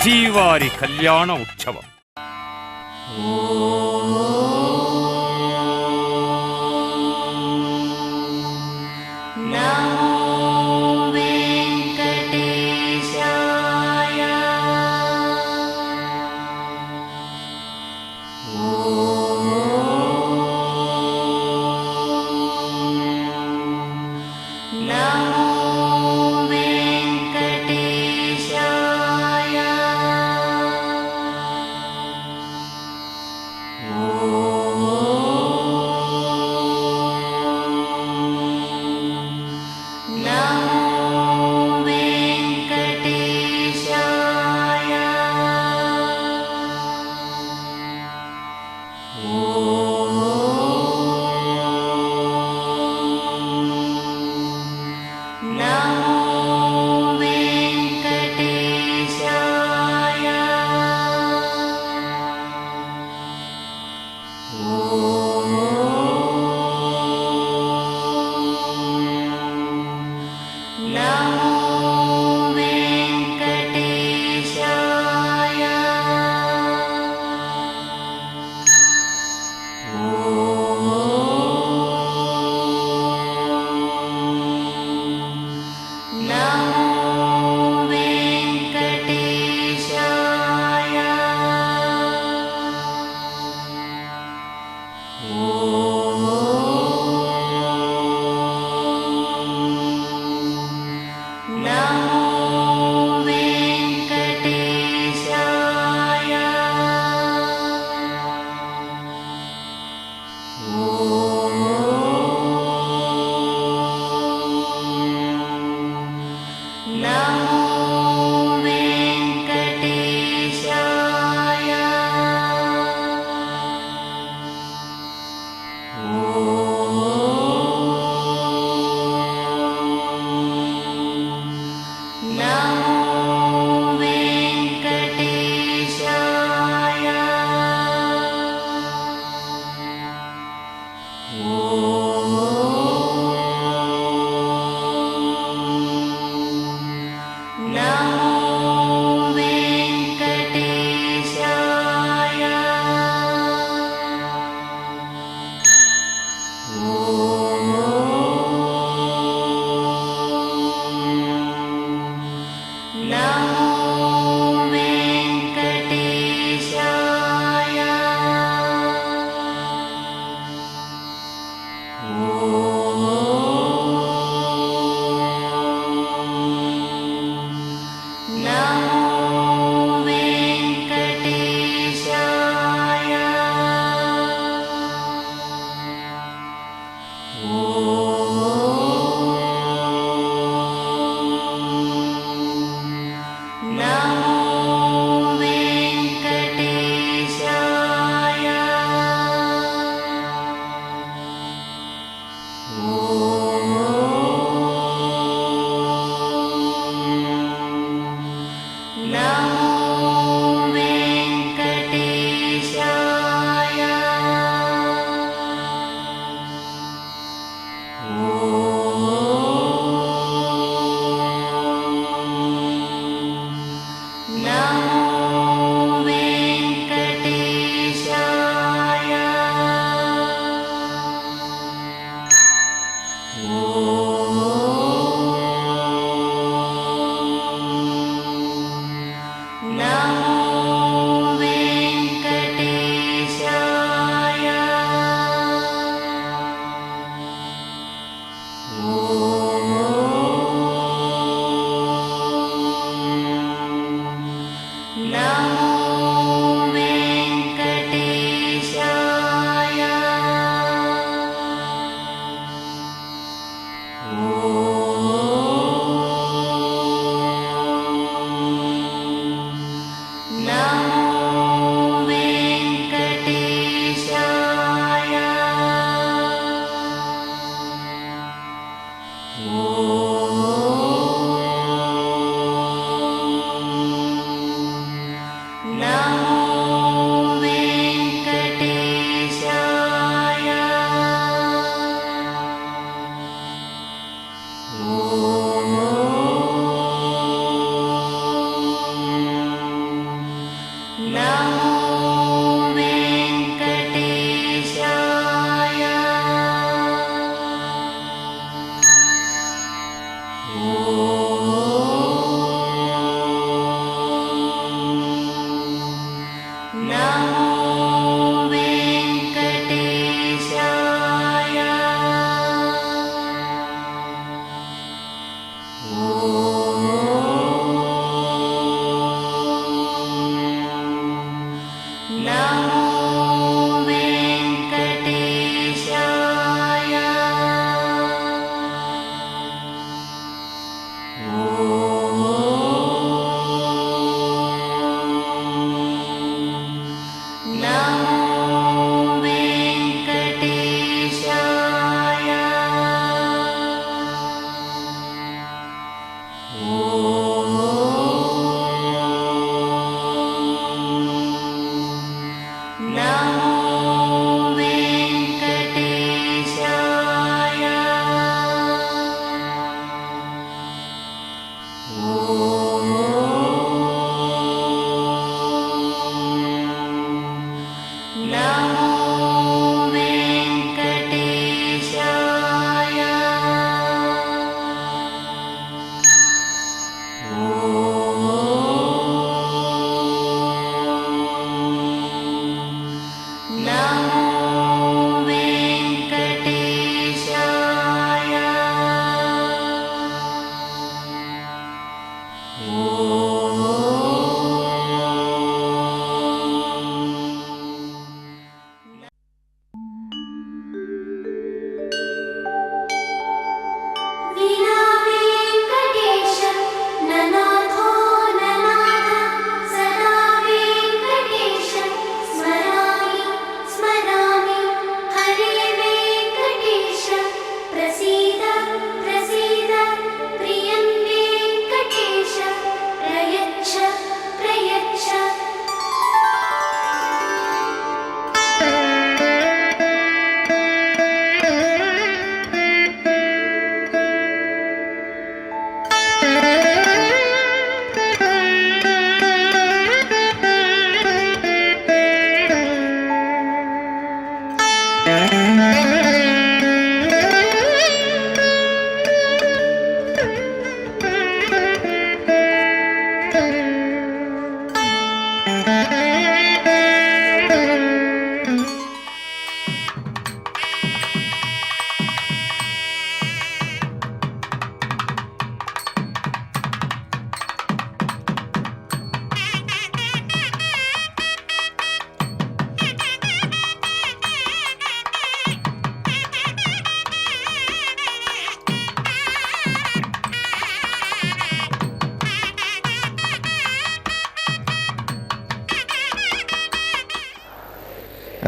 శ్రీవారి కళ్యాణ ఉత్సవం.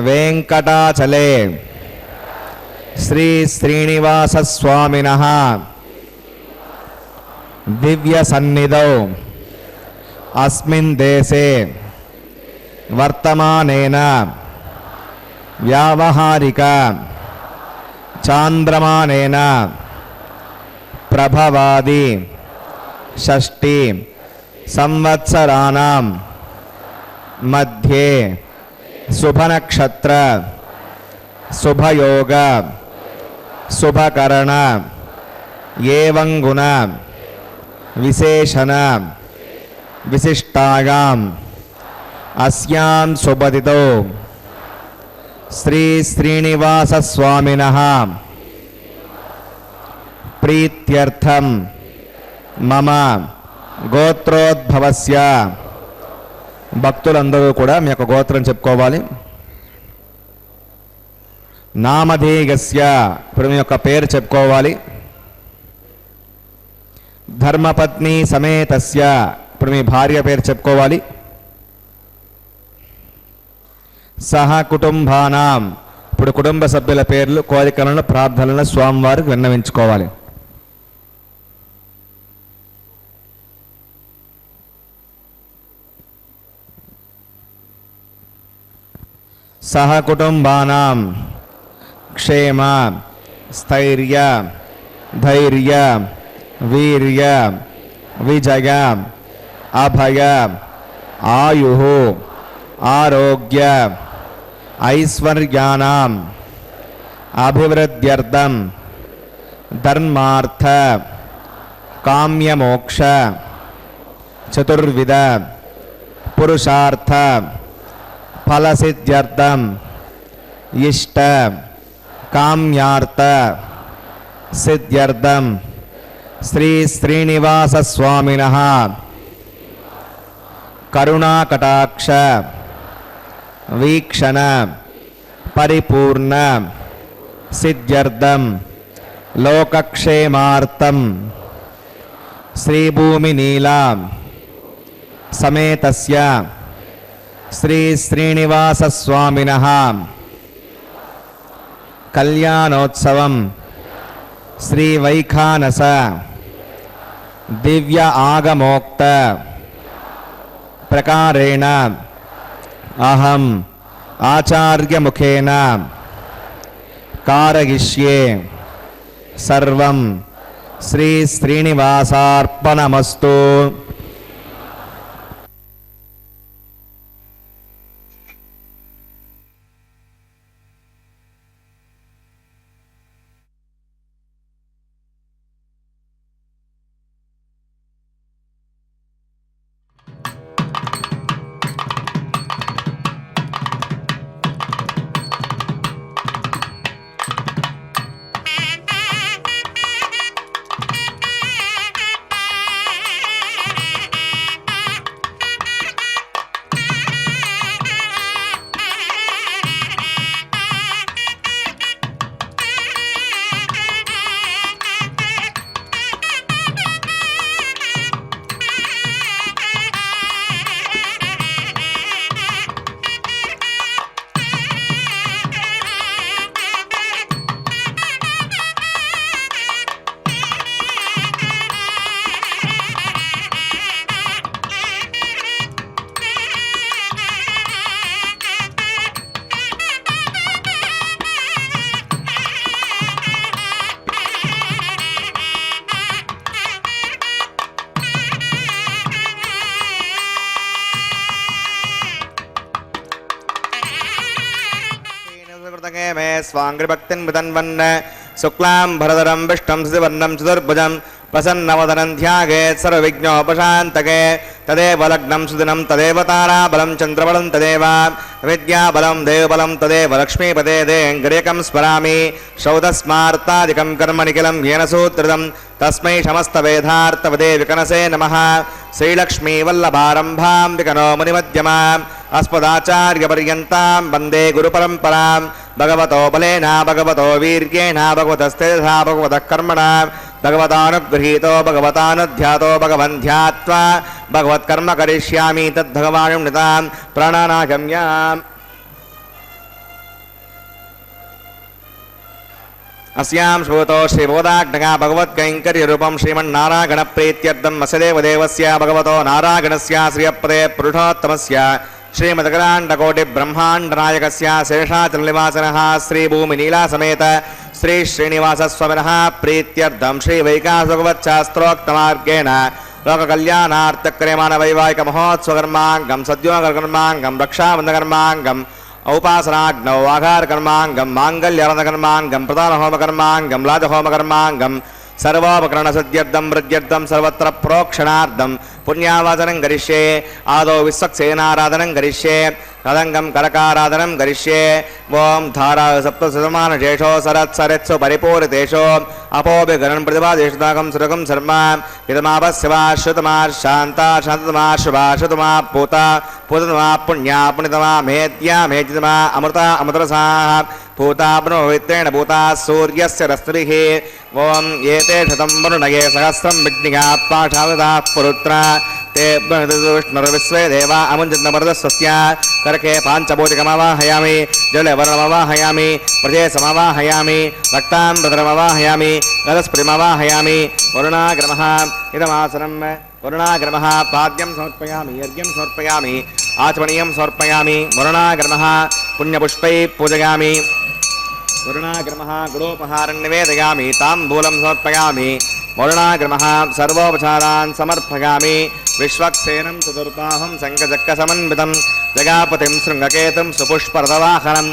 वेंकटाचले श्री श्रीनिवास स्वामिनः दिव्य सन्निधौ अस्मिन् देशे वर्तमानेन व्यावहारिक चांद्रमानेन प्रभवादि षष्ठी संवत्सराणां मध्ये शुभनक्षत्र शुभयोग शुभकरण एवं गुण विशेषण विशिष्टायाम् अस्यां शुभतिथौ श्री श्रीनिवास स्वामिनः प्रीत्यर्थं मम గోత్రోద్భవస్య భక్తులందరూ కూడా మీ యొక్క గోత్రం చెప్పుకోవాలి. నామధేయస్య ఇప్పుడు మీ యొక్క పేరు చెప్పుకోవాలి. ధర్మపత్ని సమేతస్య ఇప్పుడు మీ భార్య పేరు చెప్పుకోవాలి. సహ కుటుంబానాం ఇప్పుడు కుటుంబ సభ్యుల పేర్లు కోరికలను ప్రార్థనలను స్వామివారికి విన్నవించుకోవాలి. सह कुटुंबानां क्षेम स्थैर्य धैर्य वीर्य विजय अभय आयुः आरोग्य ऐश्वर्याणाम् अभिवृद्ध्यर्थं धर्मार्थ काम्यमोक्ष चतुर्विध पुरुषार्थ फलसिद्ध्यर्थम इष्ट काम्यार्थ सिद्ध्यर्थम श्री श्रीनिवास स्वामिनः करुणाकटाक्ष वीक्षण परिपूर्ण सिद्ध्यर्थम लोकक्षेमार्थम श्रीभूमिनीला समेतस्य श्री श्रीनिवास स्वामिनः कल्याणोत्सवं श्री वैखानस दिव्य आगमोक्त प्रकारेण अहम आचार्य मुखेन कारयिष्ये सर्वं श्री श्रीनिवासार्पणमस्तु. स्वांग्रिभक्तिं विदन्वन् शुक्लां भरधरं विष्णुं शशिवर्णं चतुर्भुजं प्रसन्नवदनं ध्यायेत् सर्वविघ्नोपशान्तके तदेव लग्नं सुदिनं तदेव ताराबलं चन्द्रबलं तदेव विद्याबलं देवबलं तदेव लक्ष्मीपदे देङ्गरेकं स्मरामि शौदस्मार्तादिकं कर्म निखिलं येन सूत्रितं तस्मै समस्तवेदार्थपदे विकनसे नमः. श्रीलक्ष्मीवल्लभारम्भां विकनो मुनिमध्यमाम् अस्मदाचार्यपर्यन्तां वन्दे गुरुपरम्परां. भगवतो बलेन भगवतो वीर्येण भगवतस्तेजसा भगवतः कर्मणा भगवतानुगृहीतो भगवतानुध्यातो भगवन् ध्यात्वा भगवत्कर्म करिष्यामि तद्भगवानुनितां प्राणानागम्याम्. अस्यां श्रोतो श्रीबोधाग्नगा भगवत्कैङ्कर्यरूपं श्रीमन्नारायणप्रीत्यर्थं वसुदेवदेवस्य भगवतो नारायणस्य श्रियपदे पुरुषोत्तमस्य श्रीमदखिलाण्डकोटिब्रह्माण्डनायकस्य शेषाचलनिवासिनः श्रीभूमिनीलासमेत श्री श्रीनिवासस्वामिनः प्रीत्यर्थं श्रीवैकासभगवच्छास्त्रोक्तमार्गेण लोककल्याणार्थक्रियमाणवैवाहिकमहोत्सवकर्माङ्गं सद्योगकर्माङ्गं रक्षाबन्धकर्माङ्गम् औपासनाग्नौ आहारकर्माङ्गं माङ्गल्यरथकर्माङ्गं प्रधानहोमकर्माङ्गं लाजहोमकर्माङ्गं सर्वोपकरणसिद्ध्यर्थं वृद्ध्यर्थं सर्वत्र प्रोक्षणार्थं पुण्यावाचनं करिष्ये आदौ विश्वक्सेनाराधनं करिष्ये तदङ्गं करकाराधनं करिष्ये ओं धारा सप्तशतमानशेषो सरत्सरित्सु परिपूरितेषु अपोभिगणं प्रतिभादेशदाकं सुरकं शर्म इदमापस्यवा श्रुतमा शान्ता शान्ततमा शुभा शुतमा पूता पूततमा पुण्या पुण्यतमा मेद्या मेजितमा अमृता अमृतरसाः पूता ब्रह्मवित्रेण पूता सूर्यस्य रश्मिभिः ओं एते शतं वरुणये सहस्रं विज्ञा पाठावदाः पुरुत्रा ते विष्णुर्विश्वे देवा अमुञ्जन्नमर्दस्वस्य करके पाञ्चभौतिकमवाहयामि जले वर्णमवाहयामि प्रजे समवाहयामि रक्ताम्बरमवाहयामि रजस्पतिमवाहयामि वरुणाग्रमः इदमासनं वरुणाग्रमः पाद्यं समर्पयामि यज्ञं समर्पयामि आचमनीयं समर्पयामि वरुणाग्रमः पुण्यपुष्पैः पूजयामि वरुणाग्रमः गुडोपहारं निवेदयामि ताम्बूलं समर्पयामि वरुणाग्रमः सर्वोपचारान् समर्पयामि विश्वक्सेनं चतुर्बाहुं शङ्खचक्रसमन्वितं जगापतिं शृङ्गकेतुं सुपुष्परथवाहनं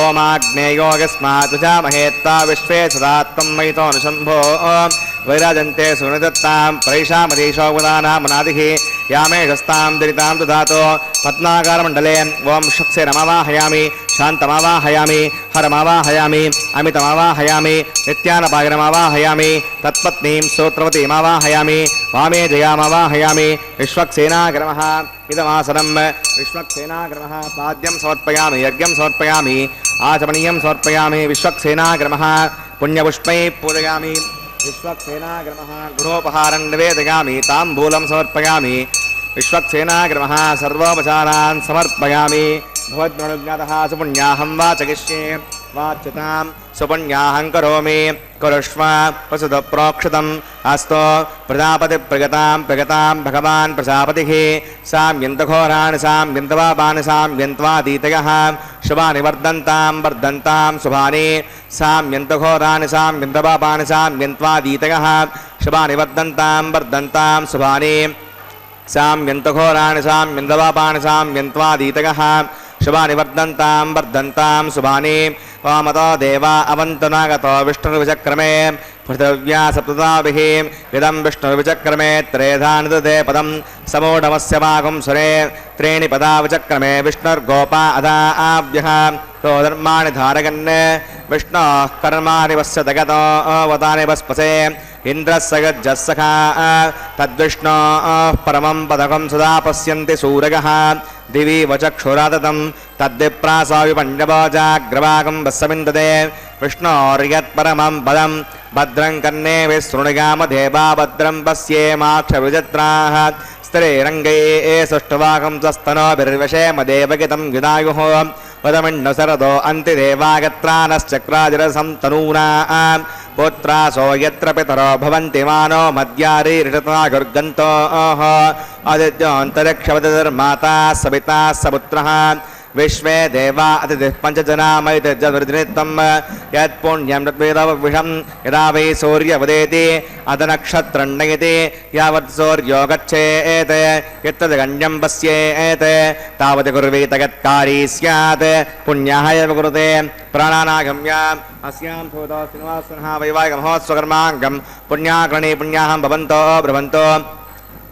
ओमाग्नेयोगस्मात्जामहेत्ता विश्वे सदात्मं मयितोऽनुशम्भो वैराजन्ते सुनिदत्तां प्रैषामधीशोगदानामनादिः यामेशस्तां दरितां दधातो पद्माकारमण्डले ओं शक्सेनमवाहयामि शान्तमवाहयामि हरमवाहयामि अमितमवाहयामि नित्यानपायनमवाहयामि तत्पत्नीं स्तोत्रवतीमवाहयामि वामे जयामवाहयामि विश्वक्सेनाग्रमः इदमासनं विश्वक्सेनाग्रमः पाद्यं समर्पयामि यज्ञं समर्पयामि आचमनीयं समर्पयामि विश्वक्सेनाग्रमः पुण्यपुष्पैः पूजयामि विश्वक्सेनाग्रमः गृहोपहारं निवेदयामि ताम्बूलं समर्पयामि विश्वक्सेनाग्रमः सर्वोपचारान् समर्पयामि भवद्गुणज्ञातः सुपुण्याहं वाचयिष्ये वाच्यतां सुपुण्याहं करोमि कुरुष्व वसुधप्रोक्षितम् अस्तु प्रजापतिप्रगतां प्रगतां भगवान् प्रजापतिः साम्यन्तघोराणि साम्यन्तपापानि साम्यन्त्वादीतयः शुभानि वर्धन्तां वर्धन्तां शुभानि साम्यन्तघोराणि साम्यन्तपापानि साम्यन्त्वादीतयः शुभानि वर्धन्तां वर्धन्तां शुभानि साम्यन्तघोराणि साम्यन्तपापानि साम्यन्त्वादीतयः शुभानि वर्धन्तां वर्धन्तां शुभानि वामतो देवा अवन्तनागतो विष्णुर्विचक्रमे पृथिव्या सप्तताभिः इदं विष्णुर्विचक्रमे त्रेधानिदते पदं समूढमस्य वागुं सुरे त्रीणि पदा विचक्रमे विष्णुर्गोपा अधा आभ्यः तो धर्माणि धारयन् विष्णोः कर्माणि वस्य जगतो वदानि वस्पसे इन्द्रस्य गज्जस्सखा तद्विष्णोः परमं पदकं सदा पश्यन्ति सूरयः दिवि वचक्षुराततं तद्विप्रासो विपण्यवोजाग्रवागं वस्समिन्दते विष्णोर्यत्परमं पदं भद्रं कर्णे विशृणुयामदेवा भद्रं पश्येमाक्षविजत्राः स्त्रीरङ्गे सुष्ठुवाकं स्वस्तनोभिर्विषेम देवगितं गिदायुः वदमिण्णु शरदो अन्तिदेवागत्रानश्चक्राजरसं तनूना पुत्रासो यत्र पितरो भवन्ति मानो मद्यारीरिषता गुर्गन्तोः आदित्योऽन्तरिक्षवतिर्माता सविता सपुत्रः विश्वे देवा अतिथिः पञ्चजना मैतिर्जनितं यत्पुण्यं तद्वेदविषं यदा वै सूर्यवदेति अधनक्षत्रण्डयति यावत् सूर्यो गच्छेत् यत्तद्गण्यं पश्येत् तावत् कुर्वीत यत्कारी स्यात् पुण्याः एव कुरुते प्राणानागम्य अस्यां भूतो श्रीनिवासनः वैवाहिकमहोत्सवकर्माङ्गं पुण्याग्रणी पुण्याहं भवन्तो ब्रुवन्तो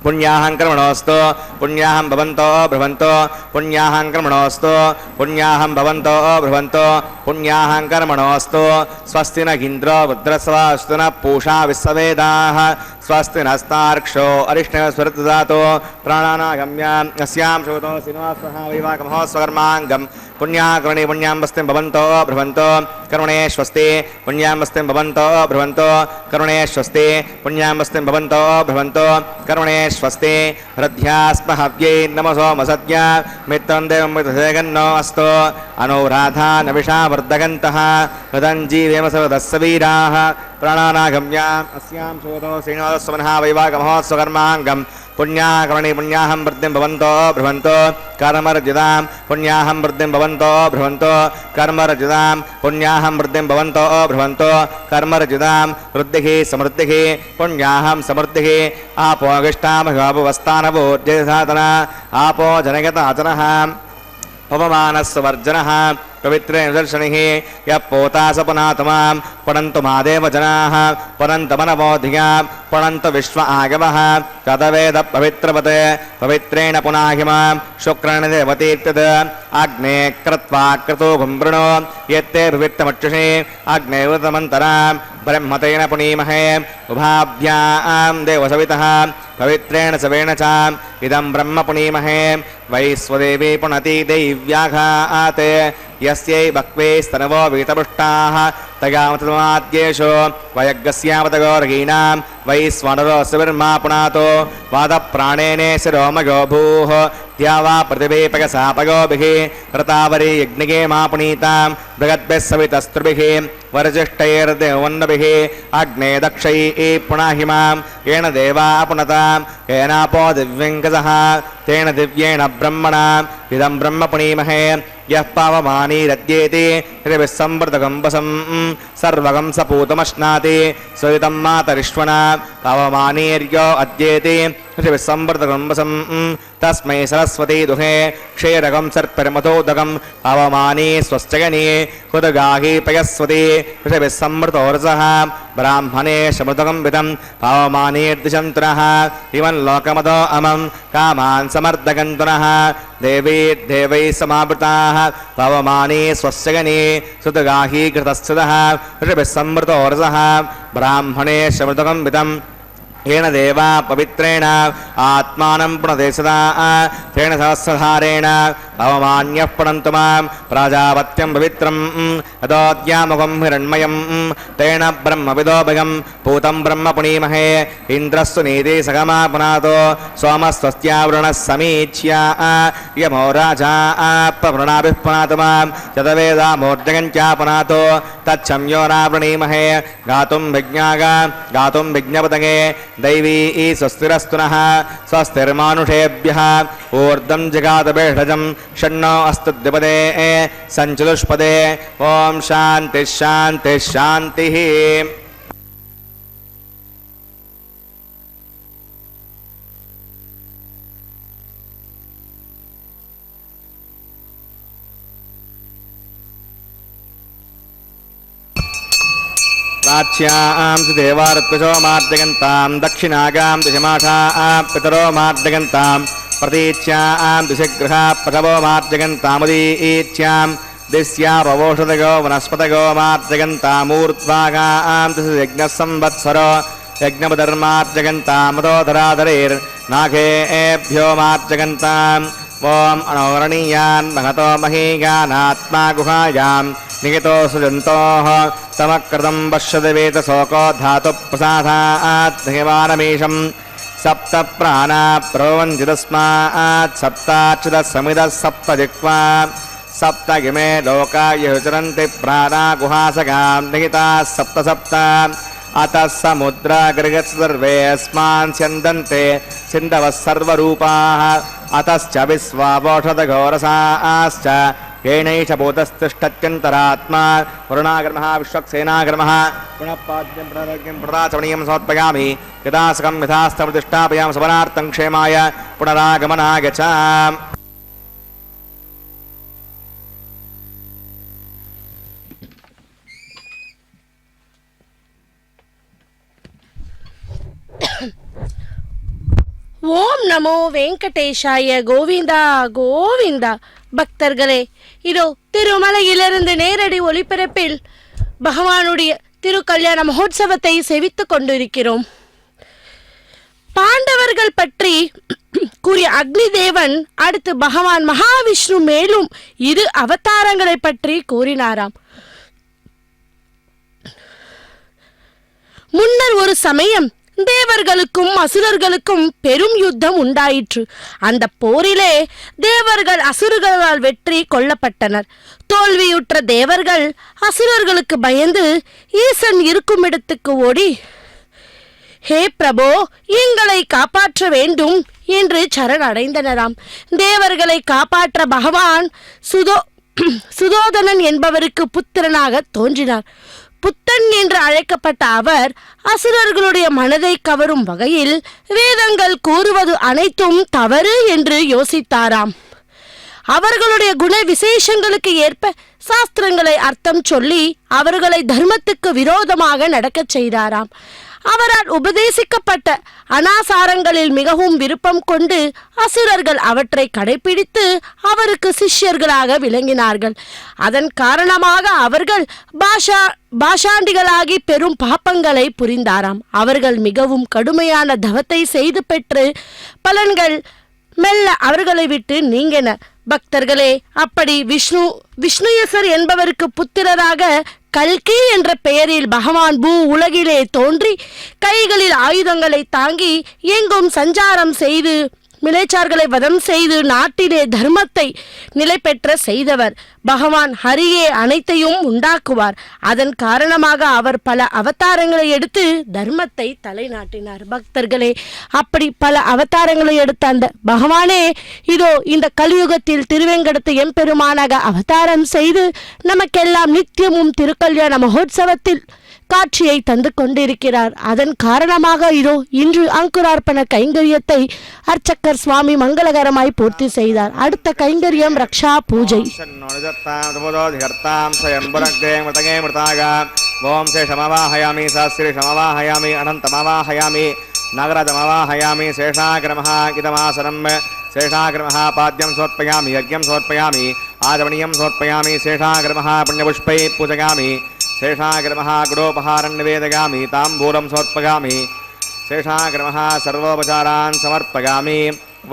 पुण्याहं कर्मणोऽस्तु पुण्याहं भवन्तो ब्रुवन्तो पुण्याहं कर्मणोऽस्तु पुण्याहं भवन्तो ब्रुवन्तो पुण्याहं कर्मणोऽस्तु स्वस्ति न इन्द्रो रुद्रस्वास्तु न पूषा विश्ववेदाः स्वस्ति नस्तार्क्षो अरिष्णव स्वरदातो प्राणानागम्याम् अस्यां शोतो श्रीनिवासः वैवाकमहोत्सवर्माङ्गम् पुण्याकर्णे पुण्यां वस्तिं भवन्तो भ्रवन्तो करुणे स्वस्ति पुण्यां वस्तिं भवन्तो भ्रवन्तो करुणे स्वस्ति पुण्यां वस्तिं भवन्तो भ्रवन्तो करुणे स्वस्ति हृद्यास्म हव्यै नमसो मसद्य मित्रं देवं मृतसेगन्नो अस्तु अनुराधा नविषा वर्धगन्तः हृदञ्जीवेम सर्वदस्य वीराः प्राणानागम्याम् अस्यां शोतो श्रीनिवासवनः वैवाकमहोत्सवर्माङ्गम् पुण्याकर्णे पुण्याहं वृद्धिं भवन्तो भ्रवन्तो कर्मर्जितां पुण्याहं वृद्धिं भवन्तो भ्रवन्तो कर्मर्जितां पुण्याहं वृद्धिं भवन्तो भ्रवन्तो कर्मर्जितां वृद्धिः समृद्धिः पुण्याहं समृद्धिः आपो अगिष्टामघापवस्थानवोर्जसाधना आपो जनगताचनः पवमानस्वर्जनः पवित्रे निदर्शनिः यः पोता सपनातमां पठन्तु मादेव जनाः पठन्तमनवोधिया पठन्तु विश्व आगमः तदवेद पवित्रवत् पवित्रेण पुनाहिमां शुक्रेण देवतीत्यत् अग्ने कृत्वा क्रतु गुम्बृणो यत्ते विविक्तमक्षुषे अग्ने वृतमन्तरां ब्रह्मतेन पुनीमहे उभाभ्यां देवसवितः पवित्रेण सवेण च इदं ब्रह्म पुनीमहे वैश्वदेवी पुनति दैव्याघात् यस्यै भक्वे स्तनवो वीतपृष्टाः तगामतमाद्येषु वयज्ञस्यावतगोर्गीणां वैश्वानरो सुविर्मा पुनातो वादप्राणेने शिरोमयो भूः द्यावा प्रतिभेपकसापगोभिः रतावरी यज्ञिके मा पुनीतां बृहद्भिः सवितस्त्रुभिः वरजिष्ठैर्देवन्नभिः अग्ने दक्षैः पुनाहिमां येन देवा पुनतां येनापो दिव्यङ्कसः तेन दिव्येण ब्रह्मणा इदं ब्रह्म पुनीमहे यः पावमानीरद्येति हृविस्संवृतगम्बसं सर्वगं सपूतमश्नाति सवितं मातरिष्वना पावमानीर्यो अद्येति हृविस्संवृतगम्बसं तस्मै सरस्वती दुहे क्षीरगं सर्पिर्मतोदकं पावमानी स्वश्चगनी हुदगाही पयस्वती हृविस्संवृतोरसः ब्राह्मणे शमृतकं विदं पावमानीर्दिशन्तुनः इमं लोकमतो अमं कामान् समर्दगन्तुनः देवी देवैः समावृताः पवमानी स्वस्यगनी सुतगाही कृतस्थितः ऋभिस्संवृतोरसः ब्राह्मणे शमृतकं विदं येन देवा पवित्रेण आत्मानं पुनते सदा तेन सहस्रधारेण पवमान्यः पुनन्तु मां प्राजापत्यं पवित्रं यदोद्यामुखं हिरण्मयं तेन ब्रह्मविदोभगं पूतं ब्रह्म पुनीमहे इन्द्रस्तु नीति सगमा पुनातो सोमस्वस्त्यावृणः समीच्या यमो राजा प्रवृणाभिः पुनातु मां यदवेदामोर्जगञ्चा पुनातो तच्छम्यो नावृणीमहे गातुं विज्ञागा गातुं विज्ञपतगे दैवी स्वस्तिरस्तुनः स्वस्तिर्मानुषेभ्यः ऊर्ध्वं जगातभेषजं षण्णो अस्तु द्विपदे सञ्चतुष्पदे ॐ शान्तिः शान्तिः शान्तिः। प्राच्यां देवारत्वशो मार्जगन्तां दक्षिणागां दिशमाठां पितरो मार्जगन्तां प्रतीच्यां दिशगृहा पशवो मार्जगन्तामुदीच्यां दिश्यापवोषधगो वनस्पतगो मार्जगन्तामूर्ध्वागां दिशयज्ञः संवत्सरो यज्ञपदर्मार्जगन्तामदोधराधरेर्नाघेभ्यो मार्जगन्ताम् ॐ अनोरणीयान् महतो महीगानात्मा गुहायां निहितो सुजन्तोः तमकृतं पश्यदेवेतशोको धातुप्रसादात् देवानमीशं सप्त प्राणा प्रवन्ति तस्मात् सप्ताच्युतः समिदः सप्त जिह्वा सप्त इमे लोका युचरन्ति प्राणा गुहासगां निहिताः सप्त सप्त अतः समुद्रागृहत् सर्वेऽस्मान् स्यन्दन्ते सिन्धवः सर्वरूपाः अतश्च विश्वावोषधघोरसाश्च येनैष भूतस्तिष्ठत्यन्तरात्मा वरुणागर्मः विश्वक्सेनागर्मः पुनःपाद्यं पुनरग्निं पुनराचमनीयं समर्पयामि यथासकं यथास्तमतिष्ठापयामि समनार्थं क्षेमाय पुनरागमनाय च। ஓம் நமோ வெங்கடேஷாய கோவிந்தா கோவிந்தா. பக்தர்களே, இதோ திருமலையிலிருந்து நேரடி ஒளிபரப்பில் பகவானுடைய திருக்கல்யாண மகோத்சவத்தை செவித்துக் கொண்டிருக்கிறோம். தேவர்கள் பற்றி கூறிய அக்னி தேவன் அடுத்து பகவான் மகாவிஷ்ணு மேலும் 2 அவதாரங்களை பற்றி கூறினாராம். முன்னர் ஒரு சமயம் தேவர்களுக்கும் அசுரர்களுக்கும் பெரும் யுத்தம் உண்டாயிற்று. அந்த போரிலே தேவர்கள் அசுரர்களால் வெற்றி கொள்ளப்பட்டனர். தோல்வியுற்ற தேவர்கள் அசுரர்களுக்கு பயந்து ஈசன் இருக்கும் இடத்துக்கு ஓடி, ஹே பிரபோ, எங்களை காப்பாற்ற வேண்டும் என்று சரணடைந்தனராம். தேவர்களை காப்பாற்ற பகவான் சுதோதனன் என்பவருக்கு புத்திரனாக தோன்றினார். புத்தன் என்று அழைக்கப்பட்ட அவர் அசுரர்களுடைய மனதை கவரும் வகையில் வேதங்கள் கூறுவது அனைத்தும் தவறு என்று யோசித்தாராம். அவர்களுடைய குண விசேஷங்களுக்கு ஏற்ப சாஸ்திரங்களை அர்த்தம் சொல்லி அவர்களை தர்மத்துக்கு விரோதமாக நடக்கச் செய்தாராம். அவரால் உபதேசிக்கப்பட்ட அனாசாரங்களில் மிகவும் விருப்பம் கொண்டு அசுரர்கள் அவற்றை கடைபிடித்து அவருக்கு சிஷ்யர்களாக விளங்கினார்கள். அதன் காரணமாக அவர்கள் பாஷாண்டிகளாகி பெரும் பாப்பங்களை புரிந்தாராம். அவர்கள் மிகவும் கடுமையான தவத்தை செய்து பெற்று பலன்கள் மெல்ல அவர்களை விட்டு நீங்கின. பக்தர்களே, அப்படி விஷ்ணுயசர் என்பவருக்கு புத்திரராக கல்கி என்ற பெயரில் பகவான் பூ உலகிலே தோன்றி கைகளில் ஆயுதங்களை தாங்கி எங்கும் சஞ்சாரம் செய்து மிலேச்சார்களை வதம் செய்து நாட்டிலே தர்மத்தை நிலை பெற்ற செய்தவர். பகவான் ஹரியே அனைத்தையும் உண்டாக்குவார். அதன் காரணமாக அவர் பல அவதாரங்களை எடுத்து தர்மத்தை தலைநாட்டினார். பக்தர்களே, அப்படி பல அவதாரங்களை எடுத்த அந்த பகவானே இதோ இந்த கலியுகத்தில் திருவேங்கடத்து எம்பெருமானாக அவதாரம் செய்து நமக்கெல்லாம் நித்தியமும் திருக்கல்யாண மகோத்சவத்தில் காட்சியை தந்து கொண்டிருக்கிறார். அதன் காரணமாக இதோ இன்று அங்குரார்ப்பண கைங்கரியத்தை அர்ச்சகர் சுவாமி மங்களகரமாய் பூர்த்தி செய்தார். அடுத்த கைங்கரியம் ரக்ஷா பூஜை. ஓம் சேஷமவாஹயாமி சாஸ்திரிஷமவாஹயாமி அனந்தமவாஹயாமி நாகராஜமவாஹயாமி சேஷாகிரமஹ இதமாசனம் சேஷாகிரமஹ பாத்யம் சோர்ப்பயாமி யஜ்ஞம் சோர்ப்பயாமி ஆதவணியம் சோர்ப்பயாமி சேஷாகிரமஹ புண்ணியபுஷ்பை பூஜயாமி சேஷாகிரமஹ குடோபஹாரன் நிவேதயாமி தாம்பூலம் சமர்ப்பயாமி சேஷாகிரமஹ சர்வோபசாரான் சமர்ப்பயாமி.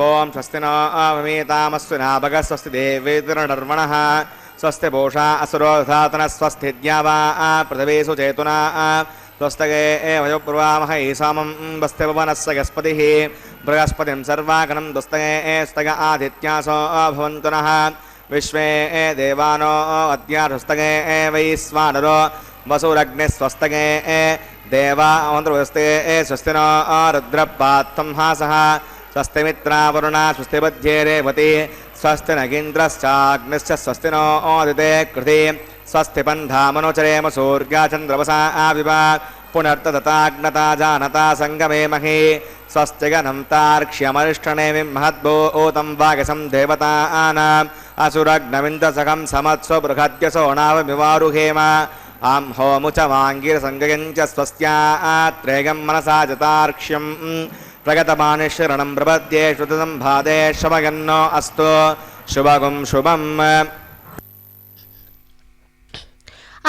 ஓம் ஸ்வஸ்தி நோ அமீதாமஸ்வினா பக ஸ்வஸ்தி தேவேந்திரநர்மணः ஸ்வஸ்தி பூஷா அசுரோ சாதன ஸ்வஸ்தி த்யாவா பிரதவேசு சேதுனா ஸ்வஸ்தகே வயோப்ரவாமஹ ஈசாமம் வஸ்தி பவனஸ்ஸ கஸ்பதிः ப்ரகஸ்பதிம் சர்வாகணம் துஸ்தகே ஸ்தக ஆதித்யாசோ பவந்து நः விஸ்வே தேவானோ அத்யாருஸ்தகே வைஸ்வானரோ வசூரக்னிஸ்வஸ்தகே தேவாவந்திரவஸ்தே ஸ்வஸ்தினோ ருத்ரபாத்தம் ஹாசः ஸ்வஸ்தி மித்ராவருணா ஸ்வஸ்தி பத்யே ரேவதி ஸ்வஸ்தி நகீந்திரश्चाग्निश्च ஸ்வஸ்தினோ ஆதிதே கிருதி ஸ்வஸ்தி பந்தாமனுச்சரேம சூர்யா சந்திரவசா ஆவிவா புனர்த்தததாக்னதா ஜானதா சங்கமேமஹி ஸ்வஸ்தி கனம் தார்க்ஷ்யமரிஷ்டநேமிம் மஹத்பூதம் வாகசம் தேவதானாம் அசுரக்னவிந்தசகம் சமத்ஸ்வ பృహத்யசோ நாவமிவாருஹேம ஆம் ஹோமுச்ச வாங்கீரசங்கயஞ்ச ஸ்வஸ்யாத்ரேகம் மனசா ஜதார்க்ஷ்யம் பிரகதமானிஷரணம் பிரபத்யே ஸ்ருதம் பாதே ஷமகன்னோ அஸ்து சுபகும் சுபம்.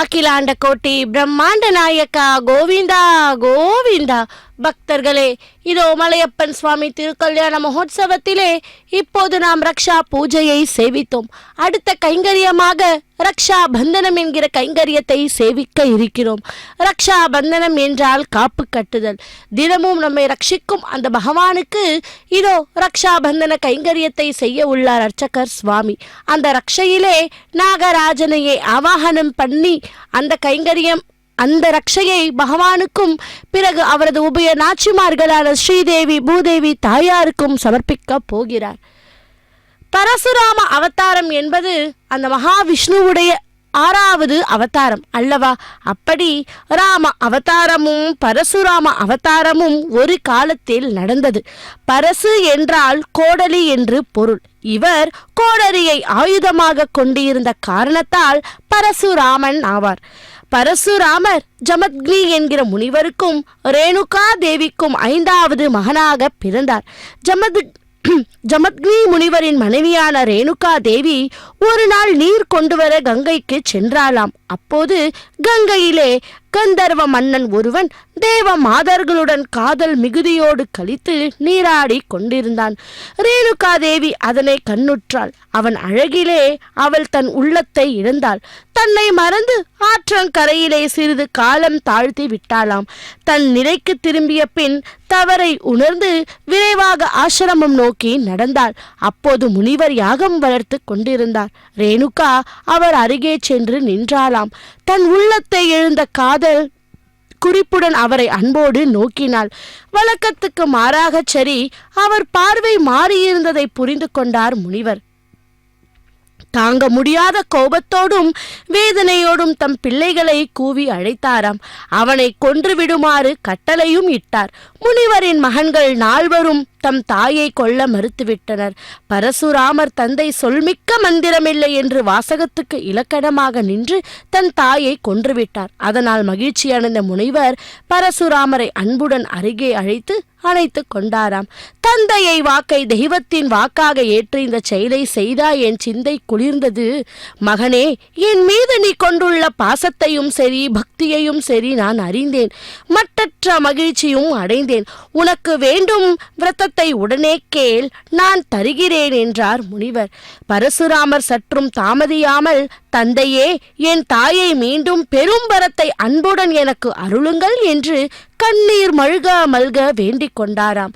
அகிலாண்ட கோட்டி பிரம்மாண்ட நாயக்கா கோவிந்தா கோவிந்தா. பக்தர்களே, இதோ மலையப்பன் சுவாமி திருக்கல்யாண மகோத்சவத்திலே இப்போது நாம் ரக்ஷா பூஜையை சேவித்தோம். அடுத்த கைங்கரியமாக ரக்ஷா பந்தனம் என்கிற கைங்கரியத்தை சேவிக்க இருக்கிறோம். ரக்ஷா பந்தனம் என்றால் காப்பு கட்டுதல். தினமும் நம்மை ரட்சிக்கும் அந்த பகவானுக்கு இதோ ரக்ஷா பந்தன கைங்கரியத்தை செய்ய உள்ளார் அர்ச்சகர் சுவாமி. அந்த ரக்ஷையிலே நாகராஜனையை ஆவாகனம் பண்ணி அந்த ரக்ஷையை பகவானுக்கும் பிறகு அவரது உபய நாச்சிமார்களான ஸ்ரீதேவி பூதேவி தாயாருக்கும் சமர்ப்பிக்க போகிறார். பரசுராம அவதாரம் என்பது அந்த மகாவிஷ்ணுவுடைய 6வது அவதாரம் அல்லவா? அப்படி ராம அவதாரமும் பரசுராம அவதாரமும் ஒரு காலத்தில் நடந்தது. பரசு என்றால் கோடலி என்று பொருள். இவர் கோடரியை ஆயுதமாக கொண்டிருந்த காரணத்தால் பரசுராமன் ஆவார். பரசுராமர் ஜமத்க்னி என்கிற முனிவருக்கும் ரேணுகா தேவிக்கும் 5வது மகனாக பிறந்தார். ஜமத்க்னி முனிவரின் மனைவியான ரேணுகா தேவி ஒரு நாள் நீர் கொண்டு வர கங்கைக்கு சென்றாளாம். அப்போது கங்கையிலே கந்தர்வ மன்னன் ஒருவன் தேவ மாதர்களுடன் காதல் மிகுதியோடு கழித்து நீராடி கொண்டிருந்தான். ரேணுகா தேவி அதனை கண்ணுற்றாள். அவன் அழகிலே அவள் தன் உள்ளத்தை இழந்தாள். தன்னை மறந்து ஆற்றங்கரையிலே சிறிது காலம் தாழ்த்தி விட்டாளாம். தன் நிலைக்கு திரும்பிய பின் தவறை உணர்ந்து விரைவாக ஆசிரமம் நோக்கி நடந்தாள். அப்போது முனிவர் யாகம் வளர்த்து கொண்டிருந்தார். ரேணுகா அவர் அருகே சென்று நின்றாளாம். தன் உள்ளத்தை எழுந்த காதல் குறிப்புடன் அவரை அன்போடு நோக்கினாள். வழக்கத்துக்கு மாறாக சரி, அவர் பார்வை மாறியிருந்ததை புரிந்து கொண்டார் முனிவர். தாங்க முடியாத கோபத்தோடும் வேதனையோடும் தம் பிள்ளைகளை கூவி அழைத்தாராம். அவனை கொன்று விடுமாறு கட்டளையும் இட்டார். முனிவரின் மகன்கள் நால்வரும் தம் தாயை கொல்ல மறுத்துவிட்டனர். பரசுராமர் தந்தை சொல்மிக்க மந்திரமில்லை என்று வாசகத்துக்கு இலக்கணமாக நின்று தன் தாயை கொன்றுவிட்டார். அதனால் மகிழ்ச்சியடைந்த முனிவர் பரசுராமரை அன்புடன் அருகே அழைத்து அணைத்து கொண்டாராம். தந்தையை வாக்கை தெய்வத்தின் வாக்காக ஏற்று இந்த செயலை செய்தாய் என் சிந்தை குளிர்ந்தது. மகனே, என் மீது நீ கொண்டுள்ள பாசத்தையும் சரி பக்தியையும் சரி நான் அறிந்தேன். மட்டற்ற மகிழ்ச்சியும் அடைந்தேன். உனக்கு வேண்டும் விரதத்தை உடனே கேள், நான் தருகிறேன் என்றார் முனிவர். பரசுராமர் சற்றும் தாமதியாமல், தந்தையே, என் தாயை மீண்டும் பெரும் வரத்தை அன்புடன் எனக்கு அருளுங்கள் என்று கண்ணீர் மல்க மல்க வேண்டிக் கொண்டாராம்.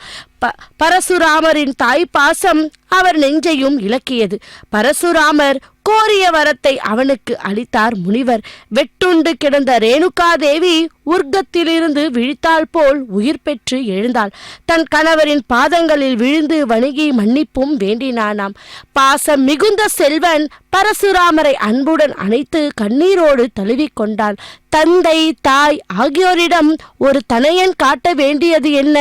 பரசுராமரின் தாய் பாசம் அவர் நெஞ்சையும் இலக்கியது. பரசுராமர் கோரிய வரத்தை அவனுக்கு அளித்தார் முனிவர். வெட்டுண்டு கிடந்த ரேணுகா தேவி உர்க்கத்திலிருந்து விழித்தாள் போல் உயிர் பெற்று எழுந்தாள். தன் கணவரின் பாதங்களில் விழுந்து வணங்கி மன்னிப்பும் வேண்டினானாம். பாசம் மிகுந்த செல்வன் பரசுராமரை அன்புடன் அணைத்து கண்ணீரோடு தழுவிக்கொண்டாள். தந்தை தாய் ஆகியோரிடம் ஒரு தனையன் காட்ட வேண்டியது என்ன?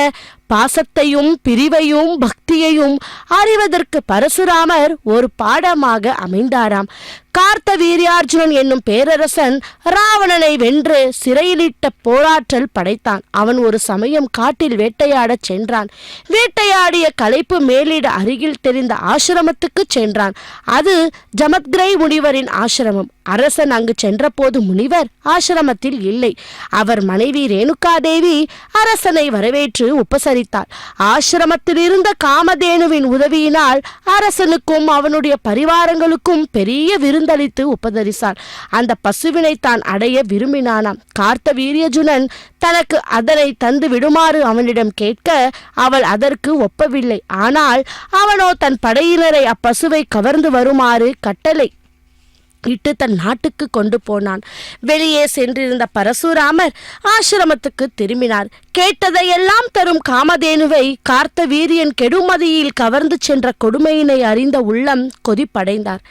பாசத்தையும் பிரிவையும் பக்தியையும் அறிவதற்கு பரசுராமர் ஒரு பாடமாக அமைந்தாராம். கார்த்த வீரியார்ஜுனன் என்னும் பேரரசன் ராவணனை வென்று சிறையிலிட்ட போராற்றல் படைத்தான். அவன் ஒரு சமயம் காட்டில் வேட்டையாடச் சென்றான். வேட்டையாடிய களைப்பு மேலிட அருகில் தெரிந்த ஆசிரமத்துக்கு சென்றான். அது ஜமத்கிரை முனிவரின் ஆசிரமம். அரசன் அங்கு சென்றபோது முனிவர் ஆசிரமத்தில் இல்லை. அவர் மனைவி ரேணுகா தேவி அரசனை வரவேற்று உபசரித்தார். ஆசிரமத்தில் இருந்த காமதேனுவின் உதவியினால் அரசனுக்கும் அவனுடைய பரிவாரங்களுக்கும் பெரிய விருந்தளித்து உபதரித்தார். அந்த பசுவினை தான் அடைய விரும்பினானாம். கார்த்த வீரியர்ஜுனன் தனக்கு அதனை தந்து விடுமாறு அவனிடம் கேட்க அவள் அதற்கு ஒப்பவில்லை. ஆனால் அவனோ தன் படையினரை அப்பசுவை கவர்ந்து வருமாறு கட்டளை இட்டு தன் நாட்டுக்கு கொண்டு போனான். வெளியே சென்றிருந்த பரசுராமர் ஆசிரமத்துக்கு திரும்பினார். கேட்டதையெல்லாம் தரும் காமதேனுவை கார்த்த வீரியன் கெடுமதியில் கவர்ந்து சென்ற கொடுமையினை அறிந்த உள்ளம் கொதிப்படைந்தார்.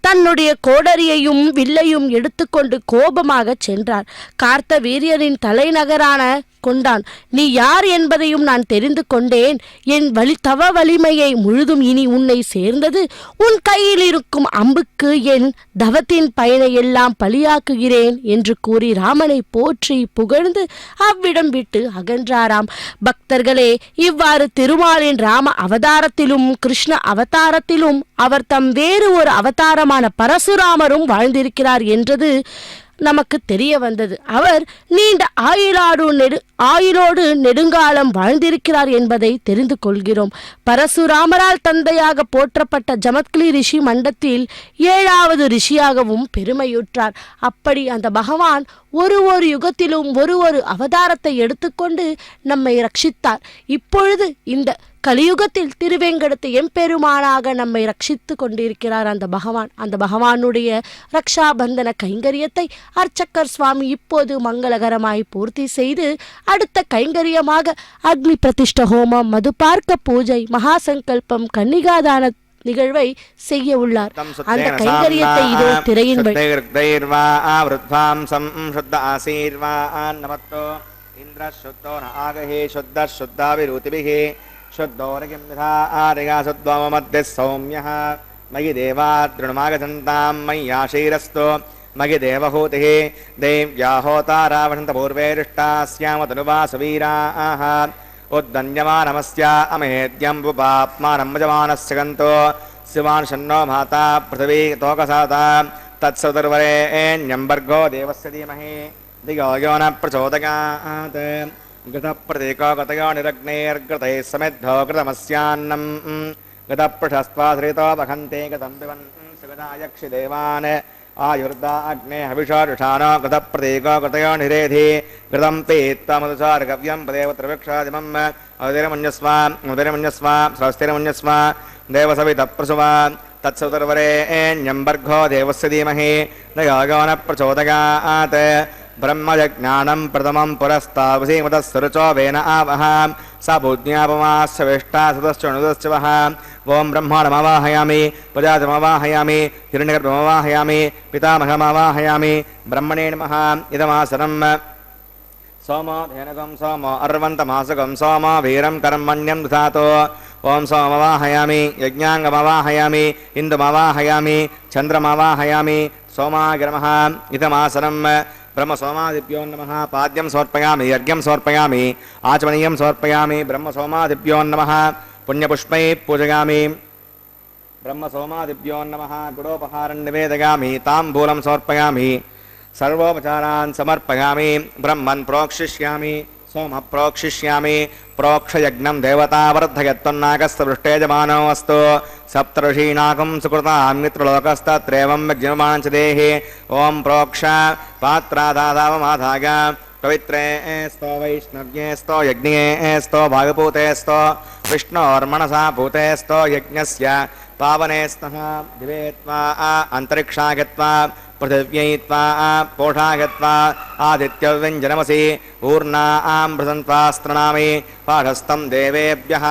தன்னுடைய கோடரியையும் வில்லையும் எடுத்துக்கொண்டு கோபமாக சென்றார். கார்த்த வீரியரின் தலைநகரான கொண்டான். நீ யார் என்பதையும் நான் தெரிந்து கொண்டேன். என் தவ வலிமையை முழுதும் இனி உன்னை சேர்ந்தது. உன் கையில் இருக்கும் அம்புக்கு என் தவத்தின் பயனை எல்லாம் பலியாக்குகிறேன் என்று கூறி ராமனை போற்றி புகழ்ந்து அவ்விடம் விட்டு அகன்றாராம். பக்தர்களே, இவ்வாறு திருமாலின் ராம அவதாரத்திலும் கிருஷ்ண அவதாரத்திலும் அவர் தம் வேறு ஒரு அவதாரமான பரசுராமரும் வாழ்ந்திருக்கிறார் என்றது நமக்கு தெரிய வந்தது. அவர் நீண்ட ஆயுளோடு நெடுங்காலம் வாழ்ந்திருக்கிறார் என்பதை தெரிந்து கொள்கிறோம். பரசுராமரால் தந்தையாக போற்றப்பட்ட ஜமத்கிரி ரிஷி மண்டத்தில் 7வது ரிஷியாகவும் பெருமையுற்றார். அப்படி அந்த பகவான் ஒரு யுகத்திலும் ஒரு அவதாரத்தை எடுத்துக்கொண்டு நம்மை ரட்சித்தார். இப்பொழுது இந்த கலியுகத்தில் திருவேங்கடத்து எம்பெருமானாக நம்மை ரட்சித்து கொண்டிருக்கிறார் அந்த பகவான். அந்த பகவானுடைய ரக்ஷாபந்தன கைங்கரியத்தை அர்ச்சக்கர் சுவாமி இப்போது மங்களகரமாய் பூர்த்தி செய்து அடுத்த கைங்கரியமாக அக்னி பிரதிஷ்ட ஹோமம், மதுபார்க்க பூஜை, மகாசங்கல்பம், கன்னிகாதான நிகழ்வை செய்ய உள்ளார். அந்த கைங்கரியத்தை இதோ திரையின் सौम्यः मयि देवाद्रुणमागधन्तां मय्याशीरस्तो मयि देवहूतिः देव्याहोतारावणन्तपूर्वेरिष्टास्यामतनुवासवीराः उद्दन्यमानमस्या अमेद्यं पुपाप्मानमजमानस्य गन्तो शिवान्षन्नो भाता पृथिवी तोकसाता तत्सुदुर्वरेण्यं भर्गो देवस्य धीमहि धियो न प्रचोदयात् घृतप्रतीको गतयो निरग्नेर्घृतैः समिद्धो घृतमस्यान्नम् गतपृषस्त्वा श्रितो वहन्ते गतं पिबन् सुगदायक्षि देवान् आयुर्दा अग्ने हविषारुषाणो गतप्रतीको गतयो निरेधि घृतं पीत्वा मधुसार्गव्यं पदेवत्र वृक्षादिमम् उदरमन्यस्व स्वस्तिरमन्यस्व देवसवितप्रसुवा तत्सुतर्वरेण्यं भर्गो देवस्य धीमहि धियो न प्रचोदयात् ब्रह्मजज्ञानं प्रथमं पुरस्तावसीमतस्सुरुचो वेन आवह स भूज्ञापमास्य वेष्टा सतश्चणुदश्च वः ॐ ब्रह्माणमवाहयामि प्रजातमवाहयामि हिरण्यगर्भमवाहयामि पितामहमवाहयामि ब्रह्मणे नमः इदमासनं सोमो धेनुकं सोमो अर्वन्तमासुकं सोमो वीरं कर्मण्यं दधातो ॐ सोमवाहयामि यज्ञाङ्गमवाहयामि इन्दुमवाहयामि चन्द्रमवाहयामि सोमाग्रमः इदमासनं ब्रह्मसोमादिभ्यो नमः पाद्यं समर्पयामि यज्ञं समर्पयामि आचमनीयं समर्पयामि ब्रह्मसोमादिभ्यो नमः पुण्यपुष्पैः पूजयामि ब्रह्मसोमादिभ्यो नमः गुडोपहारं निवेदयामि ताम्बूलं समर्पयामि सर्वोपचारान् समर्पयामि ब्रह्मन् प्रोक्षिष्यामि सोमः प्रोक्षिष्यामि प्रोक्षयज्ञं देवतावर्धयत्वन्नागस्तवृष्टे जमानो अस्तु सप्तऋषीणाकं सुकृतां मित्रलोकस्तत्रैवं यज्ञमानं च देहि ॐ प्रोक्ष पात्रादादावमाधाय पवित्रे स्तो वैष्णव्ये स्तो यज्ञे स्तो भागपूते स्तो विष्णोर्मणसा भूते स्तो यज्ञस्य पावने स्तः दिवे त्वा अन्तरिक्षा गत्वा पृथिव्यै त्वा पोषा गत्वा आदित्यव्यञ्जनमसि ऊर्णामृतन्त्वास्त्रणामि पाठस्थं देवेभ्यः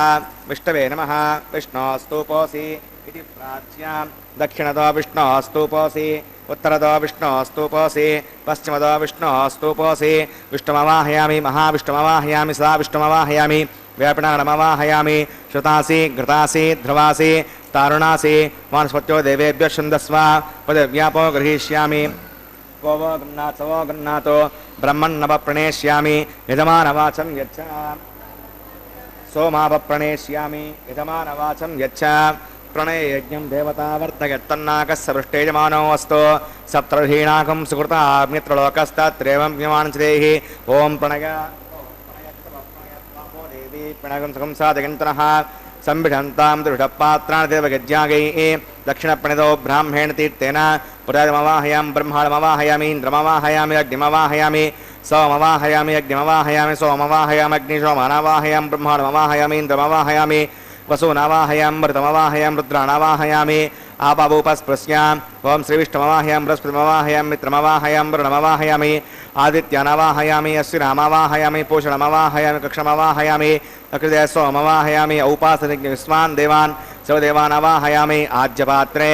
विष्णवे नमः विष्णोस्तूपोऽसि इति प्राच्यां दक्षिणतो विष्णोस्तूपोऽसि उत्तरतो विष्णोस्तूपोऽसि पश्चिमतो विष्णोस्तूपोऽसि विष्णुमवाहयामि महाविष्णुमवाहयामि सा विष्णुमवाहयामि व्यापिनानमवाहयामि श्रुतासि घृतासि ध्रुवासि तारुणासि मानस्पत्यो देवेभ्यः छन्दस्व पदव्यापो गृहीष्यामि वो गृह्णातो ब्रह्मन्नव प्रणेष्यामि यजमानवाचं यच्छ सोमाव प्रणेष्यामि यजमानवाचं यच्छ प्रणययज्ञं देवतावर्तयत्तन्नाकस्य वृष्टेजमानो अस्तु सप्तर्षीणाकं सुकृता मित्रलोकस्तत्रैवं यमानं च देहि ॐ प्रणय प्रणयं सुखं साधयन्तनः संभिषन्तां दृढपात्राणि देवगज्ञागैः दक्षिणप्रणितो ब्राह्मेण तीर्थेन पुराजमवाहयां ब्रह्माणमवाहयामि इन्द्रमवाहयामि अग्निमवाहयामि सोमवाहयामि अग्निमवाहयामि सोमवाहयामि अग्निशोमानवाहयां ब्रह्माणमवाहयामि इन्द्रमवाहयामि वसूनावाहयां मृतमवाहयां रुद्राणावाहयामि आपावूपस्पृश्याम् ॐ श्रीविष्णुमवाहयां बृहस्पतिमवाहयां मित्रमवाहयां वरुणमवाहयामि आदित्यानवाहयामि अश्विनामवाहयामि पूषणमवाहयामि कक्षमवाहयामि अकृते सोमवाहयामि औपासनिज्ञविश्वान् देवान् सर्वदेवानवाहयामि आज्यपात्रे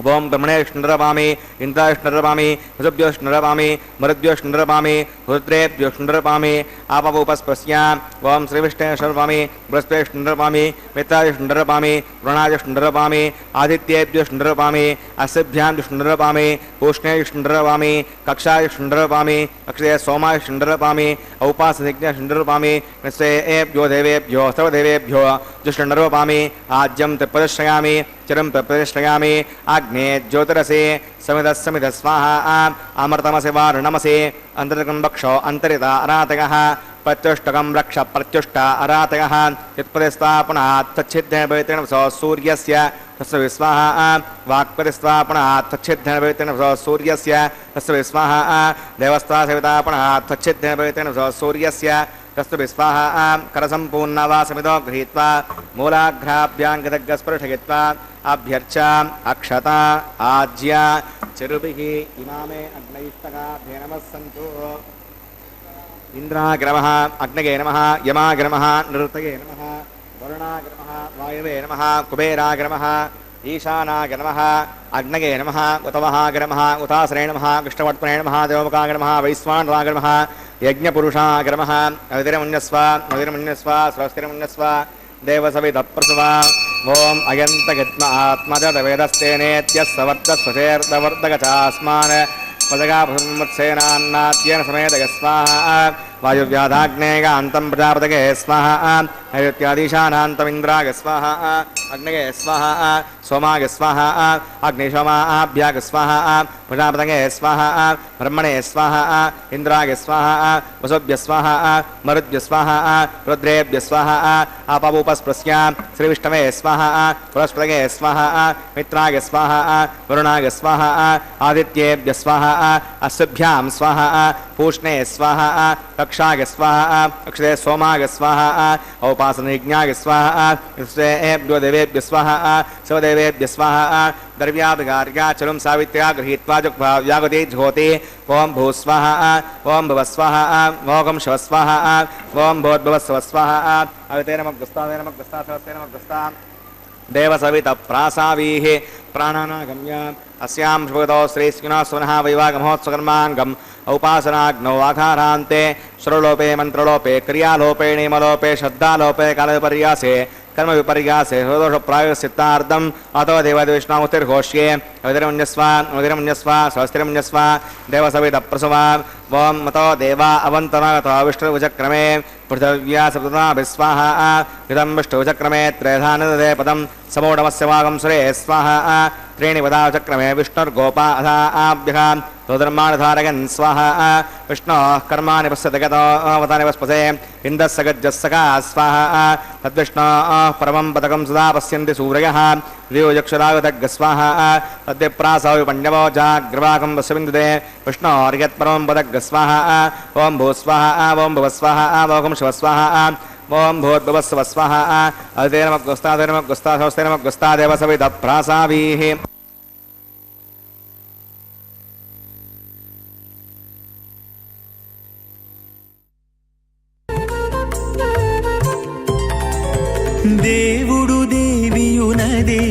ओम ब्रह्मणे विष्णुरपामि इंद्राय विष्णुरपामि ऋषभ्यो विष्णुरपामि मरुद्भ्यो विष्णुरपामि रुद्रेभ्यो विष्णुरपामि आपवूपस्पृश्याम् ओम श्रीविष्णुवे विष्णुरपामि बृहस्पते विष्णुरपामि मित्राय विष्णुरपामि वरुणाय विष्णुरपामि आदित्येभ्यो विष्णुरपामि अस्यभ्यां विष्णुरपामि पूष्णे विष्णुरपामि कक्षाय विष्णुरपामि अक्षये सोमाय विष्णुरपामि औपासनिज्ञ विष्णुरपामि निश्चयेभ्यो देवेभ्यो सर्वदेवेभ्यो विष्णुरपामि आज्यं तत्प्रदर्शयामि चिरं तत्प्रदर्शयामि अग्ने ज्योतिरसि समिध स्वाहा अमृतमसि वारुणमसि अन्तर्गं वक्षो अन्तरिता अरातयः प्रत्युष्टकं रक्ष प्रत्युष्ट अरातयः यत्पतिस्वापणात् तच्छिद्धेन भवितेन सूर्यस्य तस्य विस्वाहा वाक्पतिस्वापणात् तच्छिद्धेन भवितेन सूर्यस्य तस्य विस्वाहा देवस्ता सवितापणात् तच्छिद्धेन भवितेन सूर्यस्य तस्तु विस्वाहा करसम्पूर्णवासमिदो गृहीत्वा मूलाघ्राभ्याङ्गदग्गस्पृशयित्वा अभ्यर्चा अक्षता आज्या चिरुभिः इमामे अग्नैस्तकाभ्ये नमः सन्तु इन्द्राय नमः अग्नये नमः यमाय नमः निरुतये नमः वरुणाय नमः वायवे नमः कुबेराय नमः ईशानाय नमः अग्नये नमः उतवहाय नमः उतासने नमः कृष्णवत्मने नमः देवमुखाय नमः वैश्वानराय नमः यज्ञपुरुषाय नमः अवितिरमुन्यस्व अवितिरमुन्यस्व स्वस्तिरमुन्यस्व देवसवितप्रसवा ओम अयन्तगत्म आत्मजवेदस्तेनेत्यः सवर्धस्वचेर्दवर्धगचास्मान् पदगाभसंवत्सेनान्नाद्येन समेतय स्वाहा वायुव्याधाग्नेयान्तं प्रजापतये स्वाहा नैऋत्यादीशानान्तमिन्द्राय स्वाहा अग्नये स्वाहा सोमाय स्वाहा अग्निशोमाभ्याग स्वाहा प्रजापतये स्वाहा ब्रह्मणे स्वाहा इन्द्राय स्वाहा वसुभ्य स्वाहा मरुद्भ्य स्वाहा रुद्रेभ्य स्वाहा अपवुपस्पृश्य श्रीविष्णवे स्वाहा बृहस्पतये स्वाहा मित्राय स्वाहा वरुणाय स्वाहा आदित्येभ्य स्वाहा अश्वभ्यां स्वाहा पूष्णे स्वाहा कक्षाय स्वाहा अक्षरे सोमाय स्वाहा औपासनयज्ञाय स्वाहा स्वेभ्यो देवेभ्य स्वाहा शिवदेवेभ्य स्वाहा द्रव्याभिगार्याचलं सावित्र्या गृहीत्वा जुग्भाव्यागते ज्योति ओं भूस्वाहा ओं भुवस्वाहा ओं शिवस्वाहा ओं भूर्भुवस्वस्वाहा अविते नमः गुस्तावे नमः गुस्ता सहस्ते नमः गुस्ता देवसवितप्रासावीः प्राणानागम्य अस्यां शुभगतौ श्रीस्किनो सुनः वैवागमहोत्सकर्माङ्गम् औपासनाग्नौ आधारान्ते स्वरलोपे मन्त्रलोपे क्रियालोपे नियमलोपे श्रद्धालोपे कालविपर्यासे कर्मविपर्यासे हृदोषप्रायश्चित्तार्थम् अतो देवविष्णामुतिर्घोष्ये अवितिर्मन्यस्व स्वस्तिर्मन्यस्व देवसवितप्रसवा ॐ मतो देवा अवन्तनागतो विष्णुविचक्रमे पृथिव्या सप्तनाभिस्वाहा इदं विष्णुविचक्रमे त्रेधानदे पदं समूढमस्य वागं सुरे स्वाहा त्रीणि पदाचक्रमे विष्णुर्गोपा अधाभ्यः रुद्रमाणधारयन् स्वाहा विष्णोः कर्माणि पश्यति गतो अवतानि पस्पसे इन्दस्य गज्जस्सखा स्वाहा तद्विष्णोः परमं पदकं सदा पश्यन्ति सूर्यः द्वियोजक्षरागतग् स्वाहा तद्विप्रासौ पण्यवो जाग्रवाकं पश्यबिन्दुते विष्णोर्यत्परमं पदग् स्वाहा ॐ भूस्वाहा ॐ भुवस्वाहा ॐ शिवस्वाहा ओं भूर्भुवस्व स्वाहा अदिते नमः गुस्ता सहस्ते नमः गुस्ता देवसवितप्रासावीः దేవుడు దేవియునదే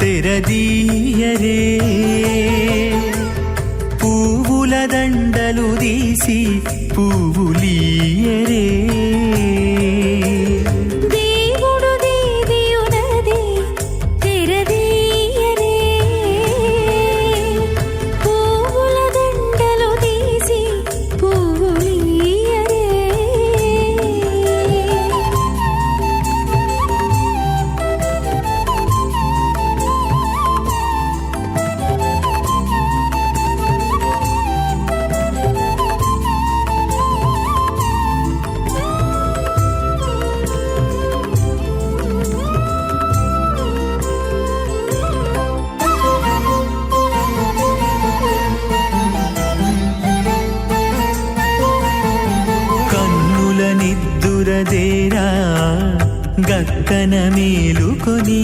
తెరదీయరే పువ్వుల దండలు తీసి పువ్వులీయరే గక్కన మేలుకొని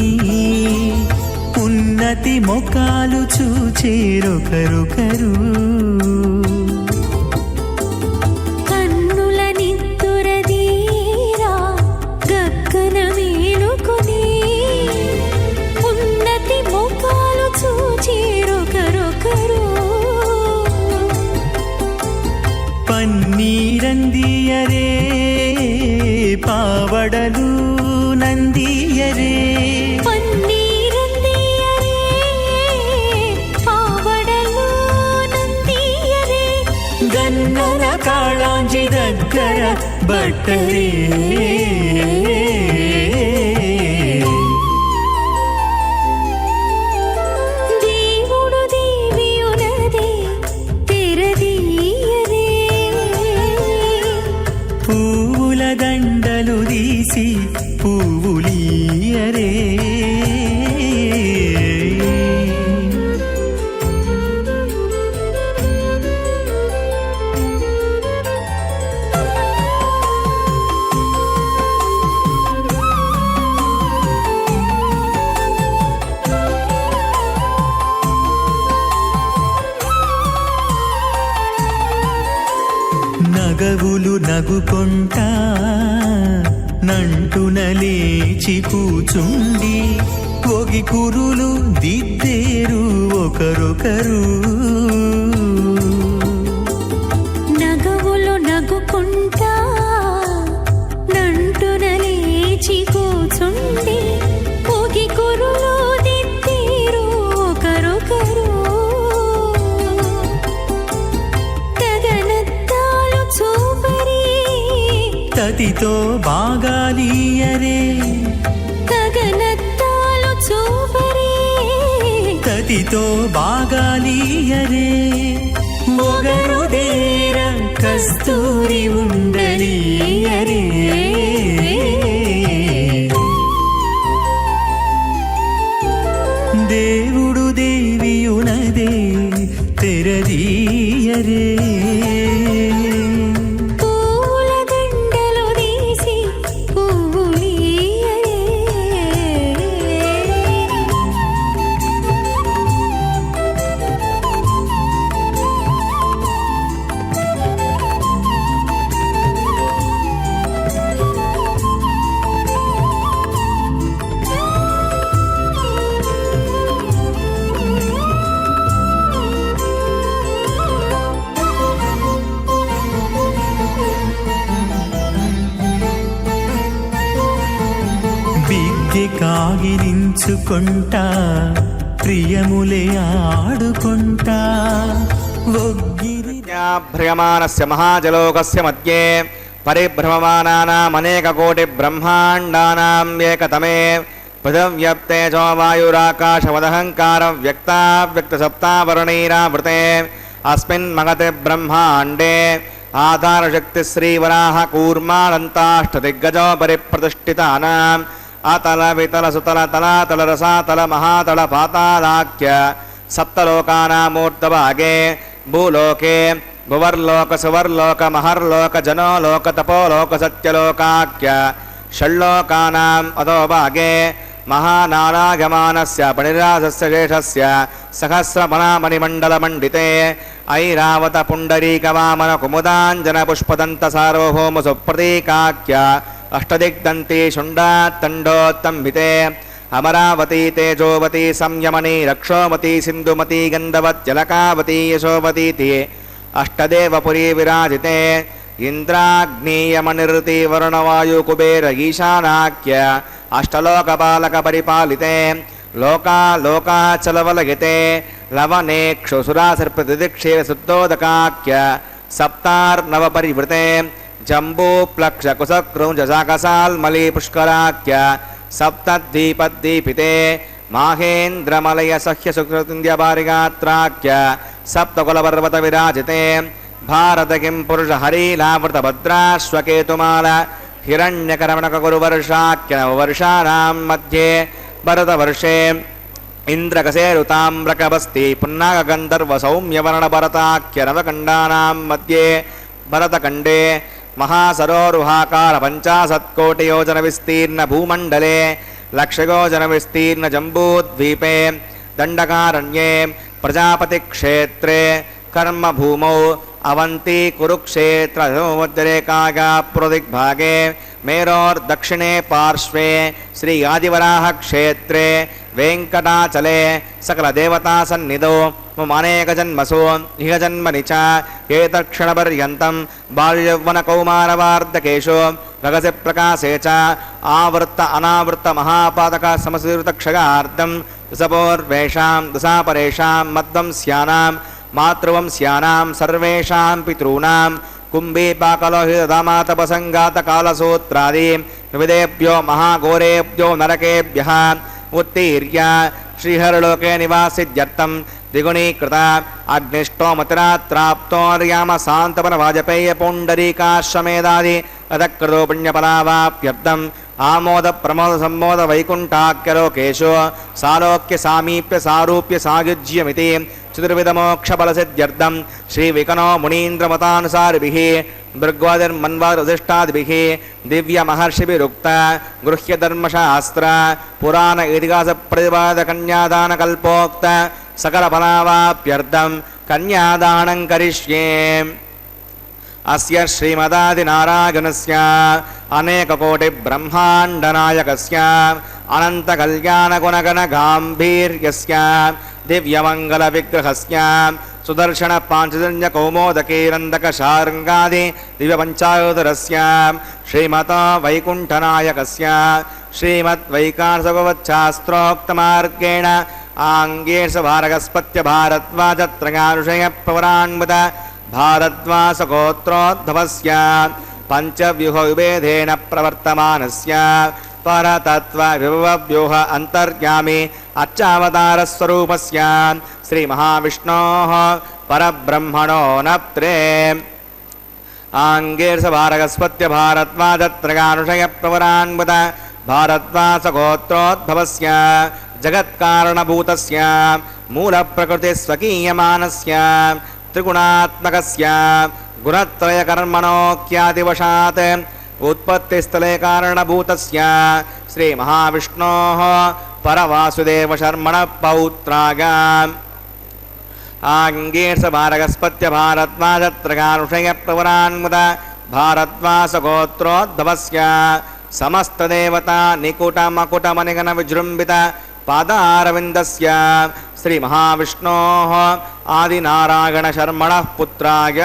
ఉన్నతి మొకాలు చూచేరొకరొకరు కన్నుల నిద్దురదీరా గక్కన మేలుకొని ఉన్నతి మొకాలు చూచేరొకరొకరు పన్నీరందియరే పావడలు నందియరే పన్నీరందియరే పావడలు నందియరే గన్నల కాళాంజి దగ్గర బట్టరే దేవుడు దేవియునదే తెరదీయరే పువ్వుల దండలు తీసి పువ్వులీయరే నగవులు నగుకొంటా నంటున లేచి కూచుండి ఒగి కురులు దిద్దేరు ఒకరొకరు నగవులు నగుకుంటా నంటున లేచి కూచుండి పొగి కురులు దిద్దేరు ఒకరొకరు గగనద్దాలు చూపరి తతితో బాగాలీయరే గగనత్తాలు చూపరే తతితో బాగాలీయరే మొగరుదేర కస్తూరి ఉండలీయరే దేవుడు దేవియునదే తెరదీయరే పూల దండలు తీసి పువ్వులీయరే విద్య కాగిలించుకుంటా ప్రియములే ఆడుకుంటా ఒగ్గిరి భ్రయమానస్య మహాజలోకస్య మధ్యే పరిభ్రమమానానామనేకకోటి బ్రహ్మాండానాం ఏకతమే పృథివ్యప్తేజో వాయురాకాశవదహంకార వ్యక్తావ్యక్తసప్తావరణైరావృతే అస్మిన్ మగతి బ్రహ్మాండే ఆధారశక్తి శ్రీవరాహ కూర్మానంతాష్టదిగ్గజో పరిప్రతిష్ఠితానాం అతల వితల సుతల తలాతల రసాతల మహాతల పాతాళాఖ్య సప్తలోకానామూర్ధభాగే భూలోకే భువర్లోక సువర్లోక మహర్లోక జనోలోక తపోలోక సత్యలోకాఖ్య షణ్లోకానాం అధోభాగే మహానారాగమానస్య పణిరాజస్య శేషస్య సహస్రమణామణిమండలమండితే ఐరావత పుండరీకవామన కుముదాంజన పుష్పదంత సార్వభౌమ సుప్రతీకాఖ్య అష్టదిగ్దంతి శుండాత్తండోత్తంబితే అమరావతి తేజోవతి సంయమని రక్షోమతి సింధుమతి గంధవత్జలకావతి యశోవతీతి అష్టదేవపురీ విరాజితే ఇంద్రాగ్నేయమనిరుతి వరుణవాయు కుబేర ఈశానాఖ్య అష్టలోకపాలక పరిపాలితే లోకాచలవలగితే లవనేక్షుసురాసర్పతిదిక్షే శుద్ధోదకాఖ్య సప్తార్నవ పరివృతే జంబూప్లక్ష కుశక్రౌంజసాకసాల్మలీ పుష్కరాఖ్య సప్తద్వీపద్వీపితే మాహేంద్రమలయ సహ్య సుకృతింద్యపారిగాత్రాఖ్య సప్తకులపర్వత విరాజితే భారత కిం పురుష హరీలావృత భద్రాశ్వకేతుమాల హిరణ్యకరమణక గురువర్షాఖ్య నవవర్షానాం మధ్యే భరతవర్షే ఇంద్రకసేరుతామ్రకబస్తి పున్నాగంధర్వ సౌమ్యవర్ణ భరతాఖ్య నవకండానాం మధ్యే భరతఖండే మహాసరోరుహాకార పంచాశత్కోటియోజన విస్తీర్ణ భూమండలే లక్షయోజన విస్తీర్ణ జంబూద్వీపే దండకారణ్యే ప్రజాపతి క్షేత్రే కర్మభూమౌ అవంతి కురుక్షేత్ర సముద్రేకాగా ప్రదిగ్భాగే మేరోర్దక్షిణే పార్శ్వే శ్రీ ఆదివరాహ క్షేత్రే వెంకటాచలే సకల దేవతా సన్నిధౌ మమనేక జన్మసు ఇహ జన్మని చ ఏతక్షణపర్యంతం బాల్యౌవన కౌమారవార్ధకేషు రగసి ప్రకాశే చ ఆవృత్త అనావృత్త మహాపాతక సమసీృత క్షయార్థం దశపూర్వేషాం దశాపరేషాం మద్వంస్యానాం మాతృవంస్యానాం సర్వేషాం పితॄణాం కుంభీపాకలోహితదామాతపసంగాత కాలసూత్రాది వివిధేభ్యో మహాఘోరేభ్యో నరకేభ్యః ఉత్తీర్య శ్రీహరలోకే నివాసిత్యర్థం ద్విగుణీకృత అగ్నిష్టోమతిరాత్రాప్తోర్యామ శాంతపన వాజపేయ పుండరీకాశ్వమేధాది అధకృతో పుణ్యఫలావాప్యర్థం ఆమోద ప్రమోద సంమోద వైకుంఠాఖ్యలోకేషు సాలోక్య సామీప్య సారూప్య సాయుజ్యమితి చతుర్విధమోక్షఫలసిద్ధ్యర్థం శ్రీవికనో మునీంద్రమతానుసారిభిః భృగ్వాదిర్మన్వాదిష్టాదిభిః దివ్యమహర్షిభిరుక్త గృహ్యధర్మశాస్త్ర పురాణ ఇతిహాస ప్రతిపాద కన్యాదానకల్పోక్త సకలఫలావాప్యర్థం కన్యాదానం కరిష్యే. అస్య శ్రీమదాదినారాయణస్య అనేకకోటి బ్రహ్మాండనాయకస్య అనంత కళ్యాణగుణగణ గాంభీర్యస్య దివ్యమంగళ విగ్రహస్య సుదర్శన పాంచజన్య కౌమోదకీరందక శార్ంగాది దివ్య పంచాయుధరస్య శ్రీమత వైకుంఠనాయకస్య శ్రీమద్వైకాసభవచ్ఛాస్త్రోక్తమార్గేణ ఆంగేష భారగస్పత్య భారద్వాజత్రయానుషయ పవరాన్ముద భారద్వాసగోత్రోద్భవస్య पञ्चव्यूहविभेदेन प्रवर्तमानस्य परतत्त्वविभवव्यूह अन्तर्यामि अर्चावतारस्वरूपस्य श्रीमहाविष्णोः परब्रह्मणो नप्त्रे आङ्गीर्षभारगस्पत्य भारद्वाजत्रगानुषयप्रवरान्वित भारद्वासगोत्रोद्भवस्य जगत्कारणभूतस्य मूलप्रकृतिस्वकीयमानस्य त्रिगुणात्मकस्य गुणत्रयकर्मणोऽख्यातिवशात् उत्पत्तिस्थले कारणभूतस्य श्रीमहाविष्णोः परवासुदेवशर्मणः पौत्राग आङ्गीर्षभारगस्पत्य भारद्वाजत्रगानुषयप्रवरान्वित भारद्वासगोत्रोद्भवस्य समस्तदेवता निकुटमकुटमनिगणविजृम्भित पादारविन्दस्य श्रीमहाविष्णोः आदिनारायणशर्मणः पुत्राय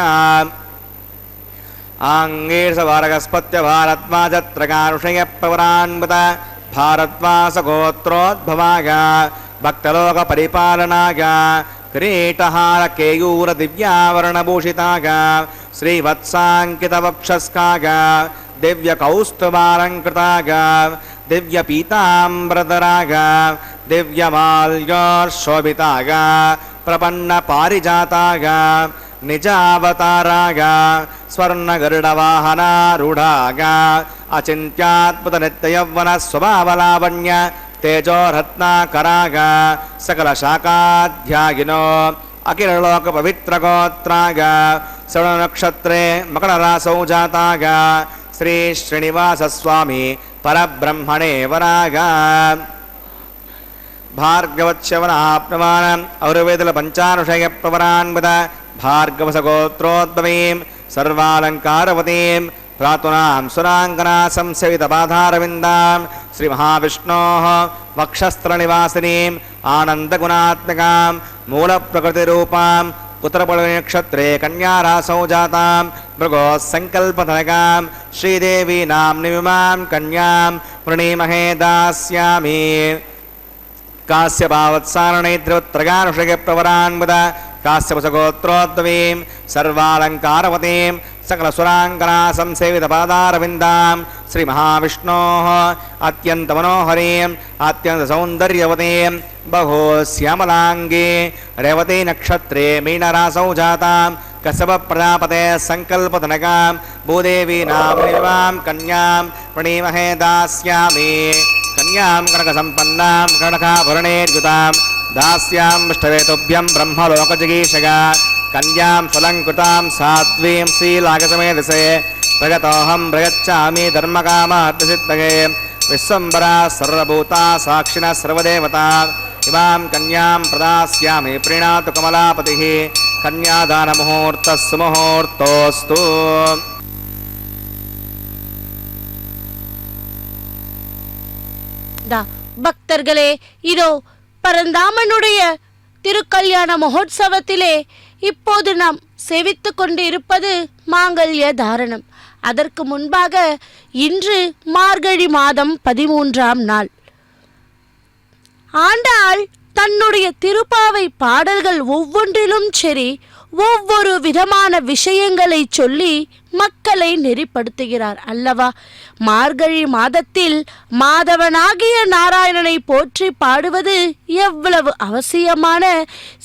आङ्गीर्षभारगस्पत्य भारद्वाजत्रगानुषयप्रवरान्वित भारद्वासगोत्रोद्भवाय भक्तलोकपरिपालनाय किरीटहारकेयूरदिव्यावरणभूषिताय श्रीवत्साङ्कितवक्षस्काय दिव्यकौस्तुभालङ्कृताय दिव्यपीताम्बरधराय दिव्यमाल्योर्शोभिताय प्रपन्नपारिजाताय निजावताराय स्वर्णगरुडवाहनारूढाय अचिन्त्याद्भुतनित्ययौवनस्वभावलावण्य तेजोरत्नाकराय सकलशाखाध्यायिनो अखिललोकपवित्रगोत्राय श्रवणनक्षत्रे मकररासौ जाताय श्रीश्रीनिवासस्वामी परब्रह्मणे वराय भार्गवच्छवनाप्नवान् और्वेदलपञ्चानुषयप्रवरान्वित भार्गवसगोत्रोद्भवीं सर्वालङ्कारवतीं प्रातुनां सुराङ्गना संसेवितपाधारविन्दां श्रीमहाविष्णोः वक्षस्थलनिवासिनीम् आनन्दगुणात्मकां मूलप्रकृतिरूपां उत्तरपलनक्षत्रे कन्यारासौ जातां मृगोः सङ्कल्पधनकां श्रीदेवी नाम्निमिमां कन्यां वृणीमहे दास्यामि काश्यपावत्सारणैत्रोत्त्रगानुषयप्रवरान्वित काश्यपसगोत्रोद्भवीं सर्वालङ्कारवतीं सकलसुराङ्गना संसेवितपादारविन्दां श्रीमहाविष्णोः अत्यन्तमनोहरीम् अत्यन्तसौन्दर्यवतीं बहो श्यामलाङ्गी रेवती नक्षत्रे मीनरासौ जातां कश्यपप्रजापते सङ्कल्पधनकां भूदेवी नाम्निमां कन्यां प्रणीमहे दास्यामि कन्यां कनकसम्पन्नां कनकाभरणैर्युतां दास्यामष्टवेतुभ्यं ब्रह्मलोकजिगीषगा कन्यां फलङ्कृतां साध्वीं श्रीलागसमेधसे प्रगतोऽहं प्रगच्छामि धर्मकामार्थसिद्धये विश्वम्बरा सर्वभूता साक्षिणः सर्वदेवता इमां कन्यां प्रदास्यामि प्रीणातु कमलापतिः कन्यादानमुहूर्तः सुमुहूर्तोऽस्तु பக்தர்களே, இதோ பரந்தாமனுடைய திருக்கல்யாண மகோத்சவத்திலே இப்போது நாம் சேவித்துக் கொண்டு இருப்பது மாங்கல்ய தாரணம். அதற்கு முன்பாக இன்று மார்கழி மாதம் 13ஆம் நாள். ஆண்டாள் தன்னுடைய திருப்பாவை பாடல்கள் ஒவ்வொன்றிலும் சரி ஒவ்வொரு விதமான விஷயங்களை சொல்லி மக்களை நெறிப்படுத்துகிறார் அல்லவா. மார்கழி மாதத்தில் மாதவனாகிய நாராயணனை போற்றி பாடுவது எவ்வளவு அவசியமான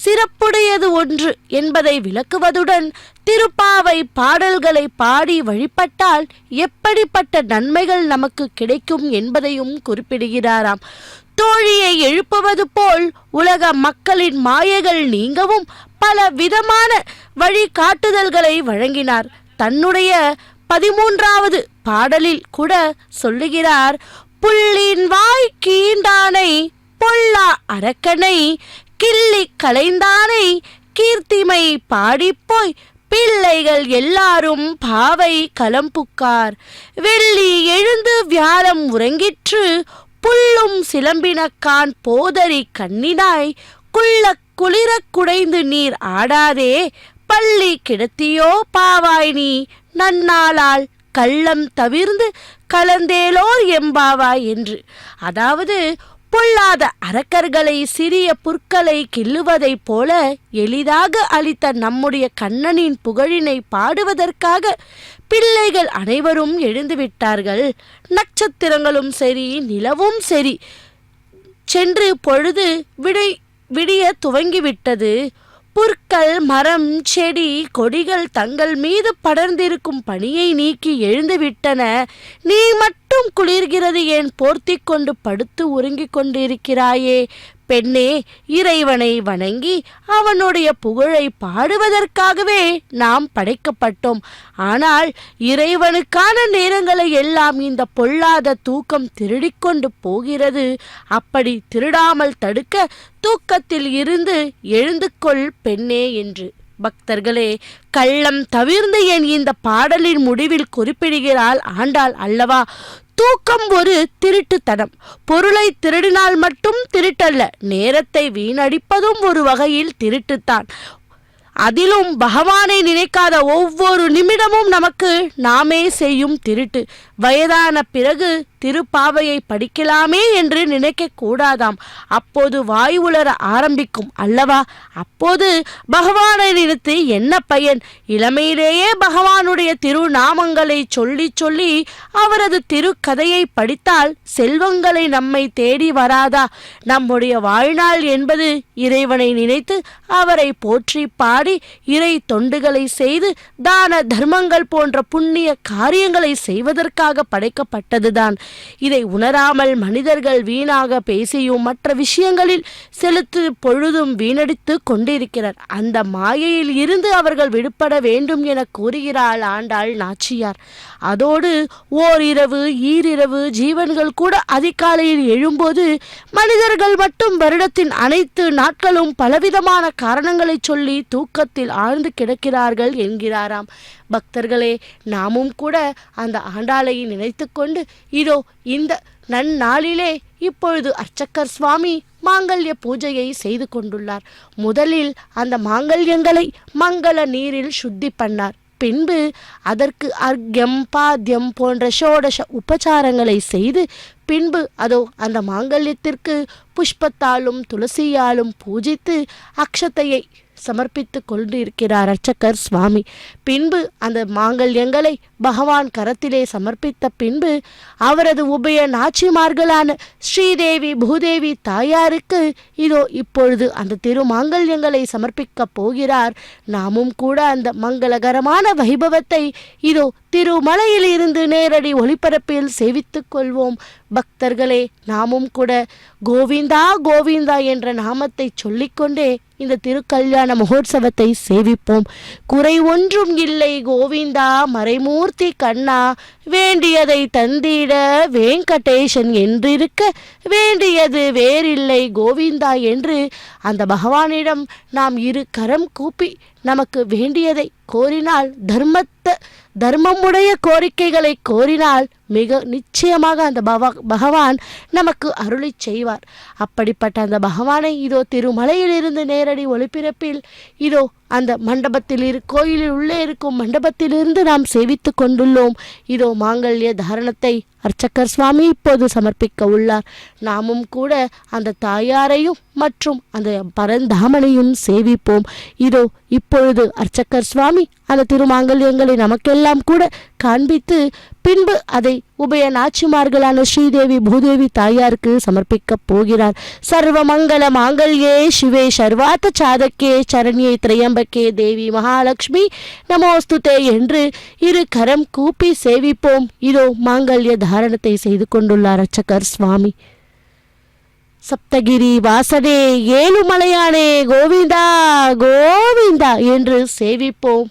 சிறப்புடையது ஒன்று என்பதை விளக்குவதுடன் திருப்பாவை பாடல்களை பாடி வழிபட்டால் எப்படிப்பட்ட நன்மைகள் நமக்கு கிடைக்கும் என்பதையும் குறிப்பிடுகிறாராம். தோழியை எழுப்புவது போல் உலக மக்களின் மாயைகள் நீங்கவும் பல விதமான வழிகாட்டுதல்களை வழங்கினார். தன்னுடைய 13வது பாடலில் கூட சொல்லுகிறார், புள்ளின் வாய் கீண்டானை பொல்லா அரக்கனை கிள்ளி கலைந்தானை கீர்த்திமை பாடிப்போய் பிள்ளைகள் எல்லாரும் பாவை கலம்புக்கார் வெள்ளி எழுந்து வியாழம் உறங்கிற்று புல்லும் சிலம்பினக்கான் போதரி கண்ணினாய் குள்ள குளிர குடைந்து நீர் ஆடாதே பள்ளி கிடத்தியோ பாவாய் நீ நன்னாளால் கள்ளம் தவிர்ந்து கலந்தேலோர் எம்பாவாய் என்று. அதாவது பொல்லாத அரக்கர்களை சிறிய புற்களை கிள்ளுவதைப் போல எளிதாக அளித்த நம்முடைய கண்ணனின் புகழினை பாடுவதற்காக பிள்ளைகள் அனைவரும் எழுந்துவிட்டார்கள். நட்சத்திரங்களும் சரி, நிலவும் சரி சென்று பொழுது விடிய துவங்கிவிட்டது. புற்கள், மரம், செடி, கொடிகள் தங்கள் மீது படர்ந்திருக்கும் பனியை நீக்கி எழுந்துவிட்டன. நீ மட்டும் குளிர்கிறது ஏன் போர்த்தி கொண்டு படுத்து உறங்கிக் கொண்டிருக்கிறாயே? பெண்ணே, இறைவனை வணங்கி அவனுடைய புகழை பாடுவதற்காகவே நாம் படைக்கப்பட்டோம். ஆனால் இறைவனுக்கான நேரங்களை எல்லாம் இந்த பொல்லாத தூக்கம் திருடிக்கொண்டு போகிறது. அப்படி திருடாமல் தடுக்க தூக்கத்தில் இருந்து எழுந்து கொள் பெண்ணே என்று. பக்தர்களே, கள்ளம் தவிர்ந்து என் இந்த பாடலின் முடிவில் குறிப்பிடுகிறாள் ஆண்டாள் அல்லவா? தூக்கம் ஒரு திருட்டுத்தனம். பொருளை திருடினால் மட்டும் திருட்டல்ல, நேரத்தை வீணடிப்பதும் ஒரு வகையில் திருட்டுத்தான். அதிலும் பகவானை நினைக்காத ஒவ்வொரு நிமிடமும் நமக்கு நாமே செய்யும் திருட்டு. வயதான பிறகு திருப்பாவையை படிக்கலாமே என்று நினைக்க கூடாதாம். அப்போது வாய் உளர ஆரம்பிக்கும் அல்லவா? அப்போது பகவானை நினைத்து என்ன பயன்? இளமையிலேயே பகவானுடைய திருநாமங்களை சொல்லி சொல்லி அவரது திருக்கதையை படித்தால் செல்வங்களை நம்மை தேடி வராதா? நம்முடைய வாழ்நாள் என்பது இறைவனை நினைத்து அவரை போற்றி பாடி இறை தொண்டுகளை செய்து தான தர்மங்கள் போன்ற புண்ணிய காரியங்களை செய்வதற்காக படைக்கப்பட்டதுதான். இதை உணராமல் மனிதர்கள் வீணாக பேசியும் மற்ற விஷயங்களில் செலுத்து பொழுதும் வீணடித்து கொண்டிருக்கிறார். அந்த மாயையில் இருந்து அவர்கள் விடுபட வேண்டும் என கூறுகிறாள் ஆண்டாள் நாச்சியார். அதோடு ஓரிரவு ஈரிரவு ஜீவன்கள் கூட அதிகாலையில் எழும்போது மனிதர்கள் மட்டும் வருடத்தின் அனைத்து நாட்களும் பலவிதமான காரணங்களை சொல்லி தூக்கத்தில் ஆழ்ந்து கிடக்கிறார்கள் என்கிறாராம். பக்தர்களே, நாமும் கூட அந்த ஆண்டாளை நினைத்து கொண்டு இதோ இந்த நன்னாளிலே இப்பொழுது அர்ச்சகர் சுவாமி மாங்கல்ய பூஜையை செய்து கொண்டுள்ளார். முதலில் அந்த மாங்கல்யங்களை மங்கள நீரில் சுத்தி பண்ணார். பின்பு அதற்கு அர்க்யம், பாத்தியம் போன்ற ஷோடச உபச்சாரங்களை செய்து பின்பு அதோ அந்த மாங்கல்யத்திற்கு புஷ்பத்தாலும் துளசியாலும் பூஜித்து அக்ஷதையை சமர்ப்பித்து கொண்டு இருக்கிறார் அர்ச்சகர் சுவாமி. பின்பு அந்த மாங்கல்யங்களை பகவான் கரத்திலே சமர்ப்பித்த பின்பு அவரது உபய நாச்சிமார்களான ஸ்ரீதேவி பூதேவி தாயாருக்கு இதோ இப்பொழுது அந்த திருமாங்கல்யங்களை சமர்ப்பிக்க போகிறார். நாமும் கூட அந்த மங்களகரமான வைபவத்தை இதோ திருமலையில் இருந்து நேரடி ஒளிபரப்பில் சேவித்துக் கொள்வோம். பக்தர்களே, நாமும் கூட கோவிந்தா கோவிந்தா என்ற நாமத்தை சொல்லிக்கொண்டே இந்த திருக்கல்யாண மகோத்சவத்தை சேவிப்போம். குறை ஒன்றும் இல்லை கோவிந்தா மறைமூர்த்தி கண்ணா, வேண்டியதை தந்திட வெங்கடேசன் என்றிருக்க வேண்டியது வேறில்லை கோவிந்தா என்று அந்த பகவானிடம் நாம் இரு கரம் கூப்பி நமக்கு வேண்டியதை கோரினால் தர்மமுடைய கோரிக்கைகளை கோரினால் மிக நிச்சயமாக அந்த பகவான் நமக்கு அருளை செய்வார். அப்படிப்பட்ட அந்த பகவானை இதோ திருமலையில் இருந்து நேரடி ஒளிபரப்பில் இதோ அந்த மண்டபத்தில் கோயிலில் உள்ளே இருக்கும் மண்டபத்திலிருந்து நாம் சேவித்து கொண்டுள்ளோம். இதோ மாங்கல்ய தாரணத்தை அர்ச்சகர் சுவாமி இப்போது சமர்ப்பிக்க உள்ளார். நாமும் கூட அந்த தாயாரையும் மற்றும் அந்த பரந்தாமனையும் சேவிப்போம். இதோ இப்பொழுது அர்ச்சகர் சுவாமி அந்த திருமாங்கல்யங்களை நமக்கெல்லாம் கூட காண்பித்து பின்பு அதை உபய நாச்சிமார்களான ஸ்ரீதேவி பூதேவி தாயாருக்கு சமர்ப்பிக்க போகிறார். சர்வ மங்கள மாங்கல்யே சிவே சர்வார்த்த சாதக்கே சரண்யே திரையம்பக்கே தேவி மகாலட்சுமி நமோஸ்துதே என்று இரு கரம் கூப்பி சேவிப்போம். இதோ மாங்கல்ய தாரணத்தை செய்து கொண்டுள்ளார் அர்ச்சகர் சுவாமி. சப்தகிரி வாசனே ஏழுமலையானே கோவிந்தா கோவிந்தா என்று சேவிப்போம்.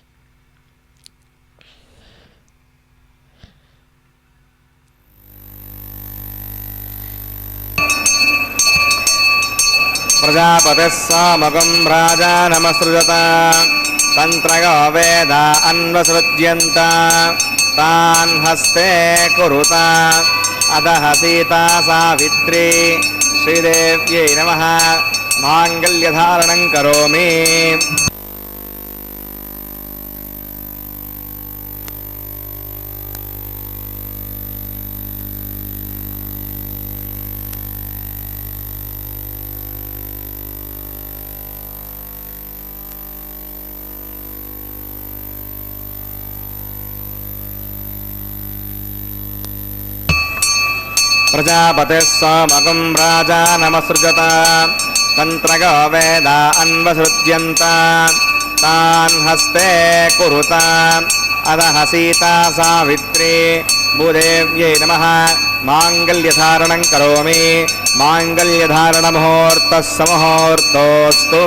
प्रजापतिः सामगं राजा नमस्रुजत तन्त्रयो वेद अन्वसृज्यन्त तान् हस्ते कुरुत अदः सीता सावित्री श्रीदेव्यै नमः माङ्गल्यधारणं करोमि. प्रजापतिः सोमगुं राजानमसृजत तन्त्रगो वेदा अन्वसृज्यन्त तान् हस्ते कुरुत अदः सीता सावित्री भूदेव्यै नमः माङ्गल्यधारणं करोमि माङ्गल्यधारणमुहूर्तः सममुहूर्तोऽस्तु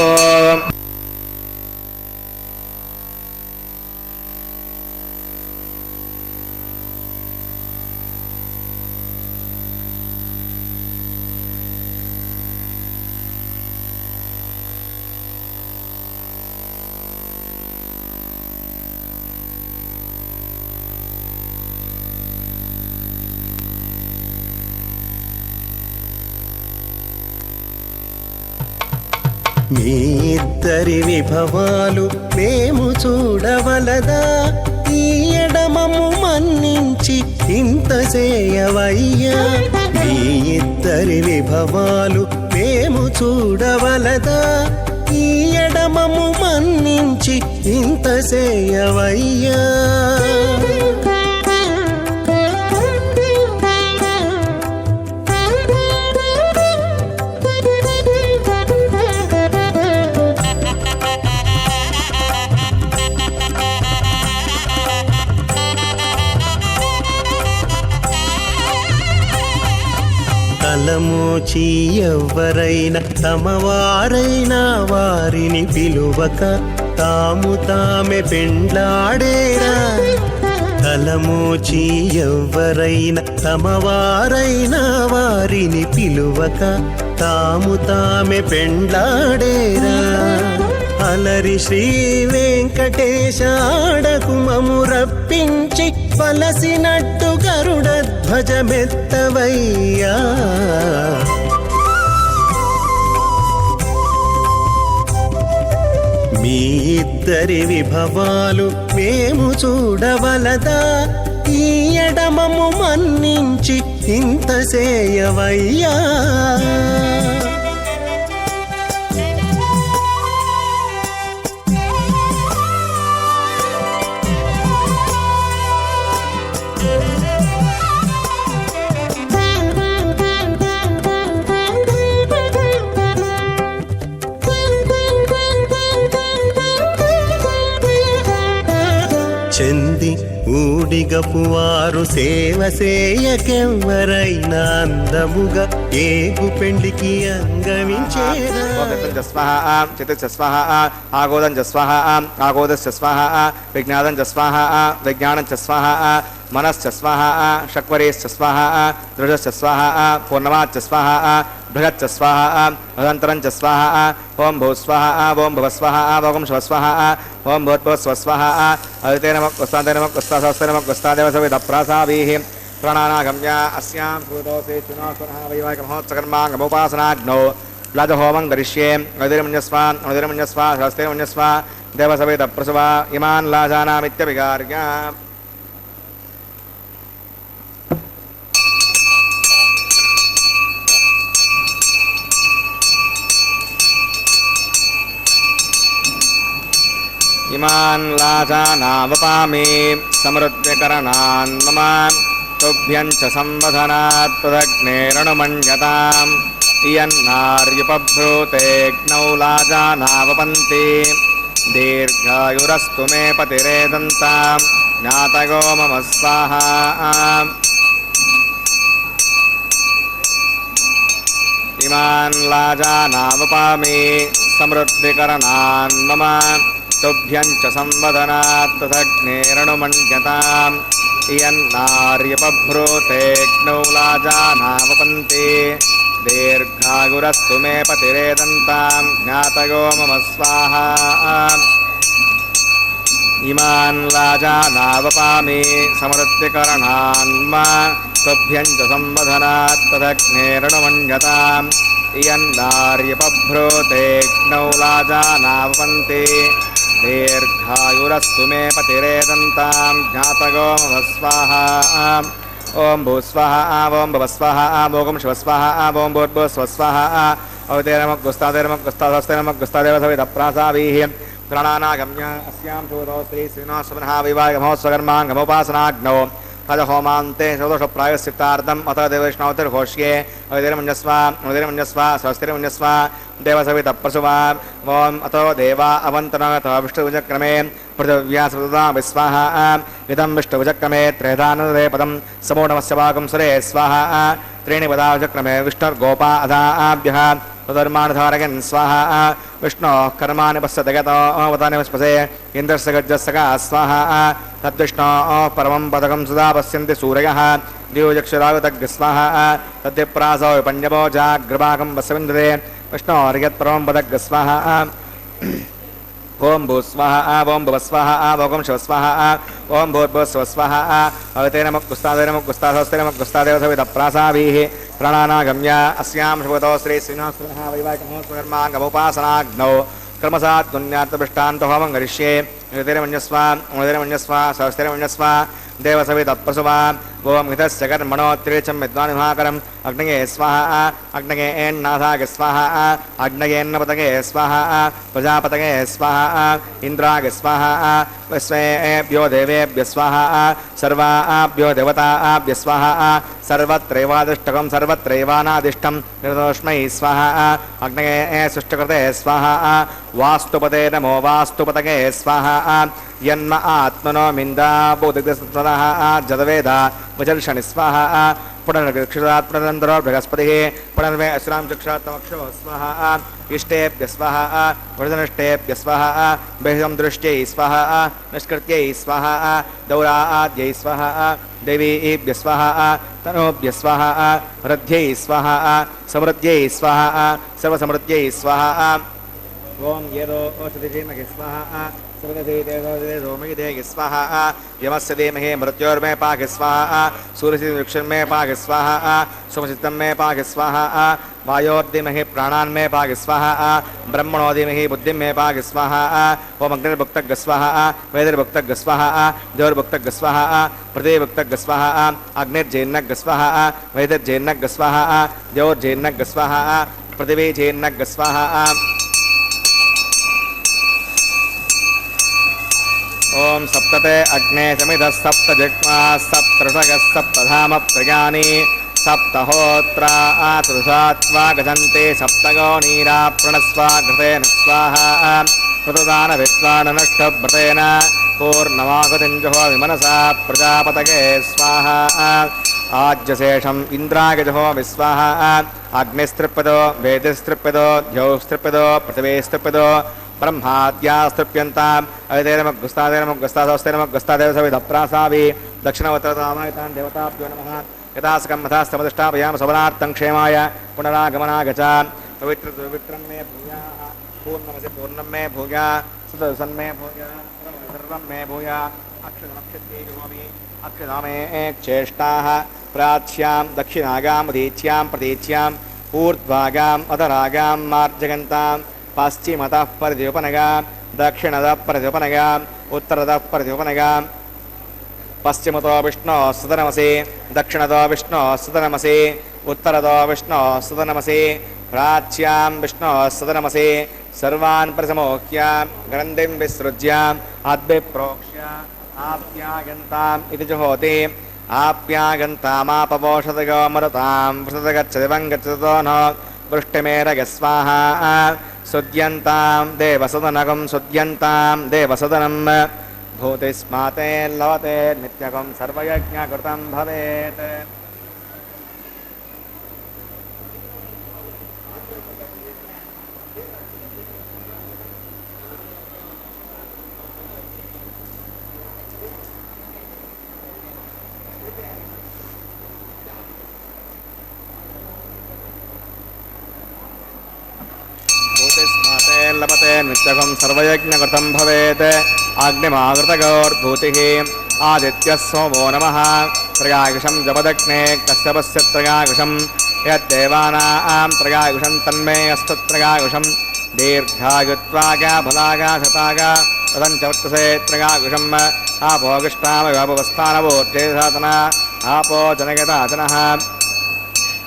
మీ ఇద్దరి విభవాలు మేము చూడవలదా ఈ ఎడమము మన్నించి ఇంత చేయవయ్యా మీ ఇద్దరి విభవాలు మేము చూడవలదా ఈ ఎడమము మన్నించి ఇంత చేయవయ్యా తలమోచి ఎవ్వరైనా తమవారైనా వారిని పిలువక తాము తామే పెండ్లాడేరా తలమోచి ఎవ్వరైనా తమవారైనా వారిని పిలువక తాము తామే పెండ్లాడేరా అలరి శ్రీ వెంకటేశ ఆడకు మము రప్పించి పలసినట్టు గరుడ ధ్వజమెత్తవయ్యా మీ ఇద్దరి విభవాలు మేము చూడవలదా ఈ ఎడమము మన్నించి ఇంత చేయవయ్యా చెంది ఊడిగపు వారు సేవ సేయకెవ్వరైనా అందముగా ఏగు పెండికి అంగవించేరా చిత్స్వాహ ఆగోదం స్వాహ ఆగోదస్ స్వాహ విజ్ఞానం స్వాహ విజ్ఞానం స్వాహ మనశ్చ స్వాహ షక్వరేశ్చ స్వాహ దృఢశ్చ స్వాహ పూర్ణమాచ్చ స్వాహ బృహచ్చ స్వాహ అనంతరం చ స్వాహ ఓం భూ స్వాహ ఓం భవ స్వాహ ఓం శివ స్వాహ ఓం భూత్భవ స్వ స్వాహ అదితే నమః వస్తాదే నమః వస్తాసస్తే నమః వస్తాదేవ సవిత ప్రాసావీః ప్రాణానాగమ్య అస్యాం భూతోసే చునాసునః వైవాహిక మహోత్సకర్మాంగముపాసనాగ్నౌ ప్లదహోమం కరిష్యే అదిరమన్యస్వ అదిరమన్యస్వ హస్తే మన్యస్వ దేవ సవిత ప్రసవ ఇమాన్ లాజానామిత్యవికార్య ఇమాన్ లాజానావపామి సమృద్ధ్యకరణాన్ మమ తుభ్యం చ సంవదనాత్ తదగ్నేరణుమణ్యతాం ఇయన్నార్యుపభ్రూతేగ్నౌ లాజానావపంతి దీర్ఘాయురస్తు మే పతిరేదంతాం జ్ఞాతగో మమ స్వాహా ఇమాన్ లాజానావపామి సమృద్ధికరణాన్ మమ తుభ్యం చ సంవదనాత్ తదగ్నేరణుమణ్యతాం ఇయన్నార్యుపభ్రూతేగ్నౌ లాజానావపంతి దీర్ఘాయురస్తు మే పతిరేదంతాం జ్ఞాతగో మమ స్వాహా ఇమాన్ లాజానావపామి సమృద్ధికరణాన్ మమ తుభ్యం చ సంవదనాత్ తదగ్నేరణుమణ్యతాం ఇయన్నార్యుపభ్రూతేగ్నౌ లాజానావపంతి దీర్ఘాయురస్తు మే పతిరేదంతాం జ్ఞాతగో మమ స్వాహా ఓం భూస్వాహ ఓం భవస్వాహ ఓం శివస్వాహ ఓం భూర్భువస్వాహ అవతేనమగ్గుస్తాదేనమగ్గుస్తాదేవ సవిత ప్రాసావీః ప్రాణానాగమ్య అస్యాం భూతో శ్రీ శ్రీనివాస వైవాహిక మహోత్సకర్మాంగముపాసనాగ్నౌ तजहोमान्ते चतुष्प्रायश्चित्तार्थम् अथ देवैष्णवतिर्घोष्ये अविधिर्मन्यस्व अविधिर्मन्यस्व स्वस्तिर्मन्यस्व देवसवितप्रसुवा ॐ अतो देवा अवन्तनगत विष्णुभुजक्रमे पृथिव्या सतता विस्वाहा इदं विष्णुभुजक्रमे त्रेधानदे पदं समूढमस्य वागं सुरे स्वाहा त्रीणि पदाभुजक्रमे विष्णुर्गोपा अधाभ्यः तदर्माणधारकन् स्वाहा विष्णोः कर्माणि पश्यतगतो वदानि वस्पसे इन्द्रस्य गज्जस्सका स्वाहा तद्विष्णोः परमं पदकं सदा पश्यन्ति सूरयः द्योजक्षरागतज्ञ स्वाहा तद्विप्रासो विपण्यवो जाग्रभागं वसविन्दते विष्णोर्यत्परमं पदज्ञ स्वाहा ओम भूस्वाहा ओम भुवस्वाहा ओम शिवस्वाहा ओम भूर्भुवस्वाहा अवते नमः गुस्तादे नमः गुस्तादस्ते नमः गुस्तादेव सवितप्रासाभिः प्राणानागम्य अस्यां शुभतो श्री श्रीनिवासः वैवाहिकमहोत्सवकर्माङ्गमुपासनाग्नौ कर्मसात् पुण्यार्थपृष्टान्तो होमं करिष्ये उदिरमन्यस्वा सहस्तिरमन्यस्वा देवसवितप्रसुवा ओम हितस्य कर्मणो त्रिचम विद्वानिभाकरम् अग्नये स्वाहा अग्नये एन्नाथागे स्वाहा अग्नयेन्नपतगे स्वाहा प्रजापतगे स्वाहा इन्द्रागे स्वाहा विश्वेभ्यो देवेभ्य स्वाहा सर्वाभ्यो देवताभ्य स्वाहा सर्वत्रैवादिष्टकं सर्वत्रैवानादिष्टं निर्दोष्मै स्वाहा अग्नये सृष्टकृते स्वाहा वास्तुपते नमो वास्तुपतगे स्वाहा यन्म आत्मनो मिन्दा बोधितः जदवेदा वजर्षणि स्वाहा पुनर्विक्षुरात् पुनरन्तरो बृहस्पतिः पुनर्वे अश्रां चक्षात्मक्षो स्वाहा इष्टेभ्य स्वाहा वृदनिष्टेभ्य स्वाहा बहिं दृष्ट्यै स्वाहा निष्कृत्यै स्वाहा दौराद्यै स्वाहा देवीभ्य स्वाहा तनोभ्य स्वाहा वृद्ध्यै स्वाहा समृद्ध्यै स्वाहा सर्वसमृद्ध्यै स्वाहा ओम येदो औषधिमहि स्वाहा सोमयिदे स्वाहा यमस्य धीमहि मृत्योर्मे पाक स्वाहा सूर्यवृक्षन्मे पाक स्वाहा सोमचित्तन्मे पाक स्वाहा वायोर्धीमहि प्राणान्मे पाक स्वाहा ब्रह्मणो धीमहि बुद्धिं पाक स्वाहा ओम अग्निर्भुक्तग् स्वाहा वेदिर्भुक्तग् स्वाहा देवर्भुक्तग् स्वाहा पृथिवीभुक्तग् स्वाहा अग्निर्जैन्नग् स्वाहा वेदिर्जैन्नग् स्वाहा देवर्जैन्नग् स्वाहा पृथिवीजैन्नग् स्वाहा ओम सप्तते अग्ने समिधः सप्त जिह्वा सप्तऋषगः सप्तधाम प्रयानि सप्तहोत्रा आतुषात्वा गजन्ते सप्तगो नीरा प्रणस्वा घृतेन स्वाहा कृतदानविद्वाननष्टव्रतेन पूर्णमागतिञ्जहो विमनसा प्रजापतये स्वाहा आज्यशेषम् इन्द्रागजहो विस्वाहा अग्निस्त्रिप्यदो वेदिस्त्रिप्यदो द्यौस्त्रिप्यदो पृथिवीस्त्रिप्यदो ब्रह्माद्यास्तृप्यन्ताम् अवितेरमग्गुस्तादेरमग्गुस्तादेव सवितप्रासाभिः दक्षिणवत्रतामायतान् देवताभ्यो नमः यथासकं मथास्तमतिष्ठापयाम सवनार्थं क्षेमाय पुनरागमनाय च पवित्रं मे भूयाः पूर्णमसि पूर्णं मे भूया सुदर्शन मे भूया सर्वं मे भूया अक्षरमक्षत्ये योमि अक्षरामे चेष्टाः प्राच्यां दक्षिणागां दीच्यां प्रतीच्याम् ऊर्ध्वागाम् अधरागां मार्जगन्तां पश्चिमतः परिद्योपनगा दक्षिणतः परिद्योपनगा उत्तरतः परिद्योपनगा पश्चिमतो विष्णो सदनमसि दक्षिणतो विष्णो सदनमसि उत्तरतो विष्णो सदनमसि प्राच्यां विष्णो सदनमसि सर्वान् प्रसमोह्य ग्रन्थिं विसृज्य अद्भिप्रोक्ष्य आप्यागन्ताम् इति जुहोति आप्यागन्तामापवोषधयो मरुतां वृषदगच्छति वङ्गच्छतो न वृष्टिमेरग स्वाहा सुद्यन्तां देवसदनकं सुद्यन्तां देवसदनं भूतिस्माते लवते नित्यकं सर्वयज्ञकृतं भवेत् लभते नित्यकं सर्वयज्ञकृतं भवेत् अग्निमावृतगौर्भूतिः आदित्यः सोमो नमः त्रयायुषं जपदग्ने कश्यपस्य त्रयायुषं यद्देवानां त्रयायुषं तन्मे अस्तु त्रयायुषं दीर्घायुत्वागा फलागा शतागा तदञ्चवर्तसे त्रयायुषम् आपोगिष्टामवस्थानवोर्जे साधना आपो जनयताचनः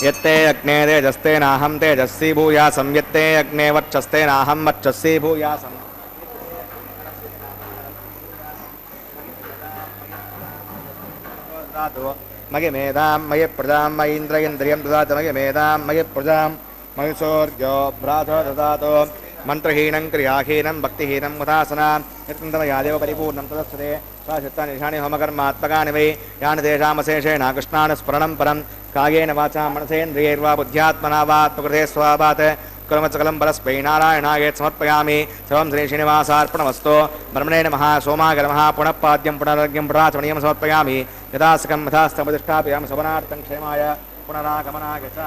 यत्ते अग्ने तेजस्तेनाहं तेजस्वी भूयासं यत्ते अग्ने वर्चस्तेनाहं वर्चस्वी भूयासम् ददातु मयि मेधां मयि प्रजां मयीन्द्र इन्द्रियं ददातु मयि मेधां मयि प्रजां मयि सूर्यो भ्रातो ददातु मंत्रहीनं क्रियाहीनं भक्तिहीनं मुदासना यत्तमयादेव परिपूर्णं तदस्ते स्वाचित्तानिशानि होमकर्मात्मकानि वै यानि तेषामशेषेण कृष्णान् स्मरणं परं कायेन वाचा मनसेन्द्रियैर्वा बुद्ध्यात्मना वा प्रकृते स्वाभात् कर्मचकलं परस्मै नारायणायेत् समर्पयामि सर्वं श्री श्रीनिवासार्पणमस्तु ब्रह्मणे नमः सोमाय नमः पुनः पाद्यं पुनरर्घ्यं पुनराचमनीयं समर्पयामि यथासकं यथास्तमधिष्ठापयामि सवनार्थं क्षेमाय पुनरागमनाय च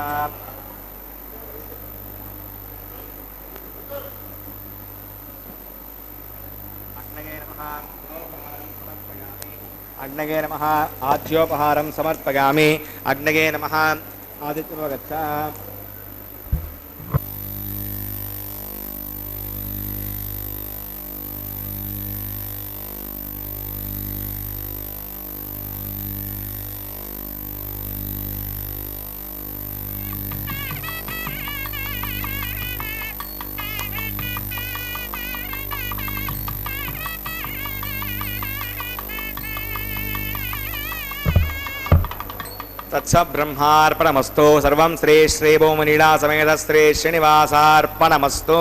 अग्नये नमः आद्योपहारं समर्पयामि अग्नये नमः आदित्यो गच्छ तत्स ब्रह्मार्पणमस्तु सर्वं श्री श्री भूमनीला समेत श्री श्रीनिवासार्पणमस्तु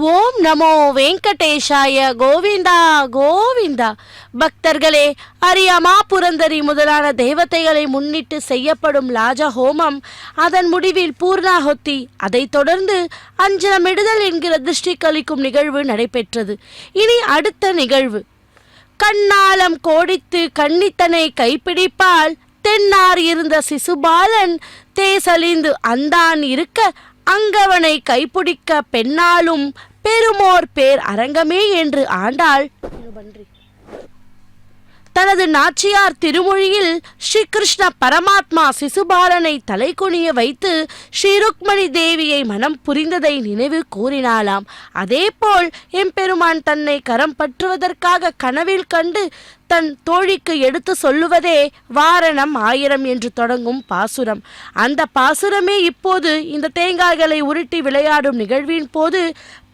ஓம் நமோ வெங்கடேஷாய கோவிந்தா கோவிந்தா. பக்தர்களே, அரியாமா புரந்தரி முதலான தேவதைகளை முன்னிட்டு செய்யப்படும் லாஜ ஹோமம், அதன் முடிவில் பூர்ணாஹொத்தி, அதைத் தொடர்ந்து அஞ்சனமிடுதல் என்கிற திருஷ்டி கழிக்கும் நிகழ்வு நடைபெற்றது. இனி அடுத்த நிகழ்வு. கண்ணாலம் கோடித்து கன்னித்தனை கைப்பிடிப்பால் தென்னார் இருந்த சிசுபாலன் தேசலிந்து அந்தான் இருக்க அங்கவனை கைப்பிடிக்க பெண்ணாலும் பெருமோர் பேர் அரங்கமே என்று ஆண்டாள் தனது நாச்சியார் திருமொழியில் ஸ்ரீகிருஷ்ண பரமாத்மா சிசுபாலனை தலைகுனிய வைத்து ஸ்ரீருக்மணி தேவியை மனம் புரிந்ததை நினைவு கூறினாளாம். அதேபோல் எம்பெருமான் தன்னை கரம் பற்றுவதற்காக கனவில் கண்டு தன் தோழிக்கு எடுத்து சொல்லுவதே வாரணம் 1000 என்று தொடங்கும் பாசுரம். அந்த பாசுரமே இப்போது இந்த தேங்காய்களை உருட்டி விளையாடும் நிகழ்வின் போது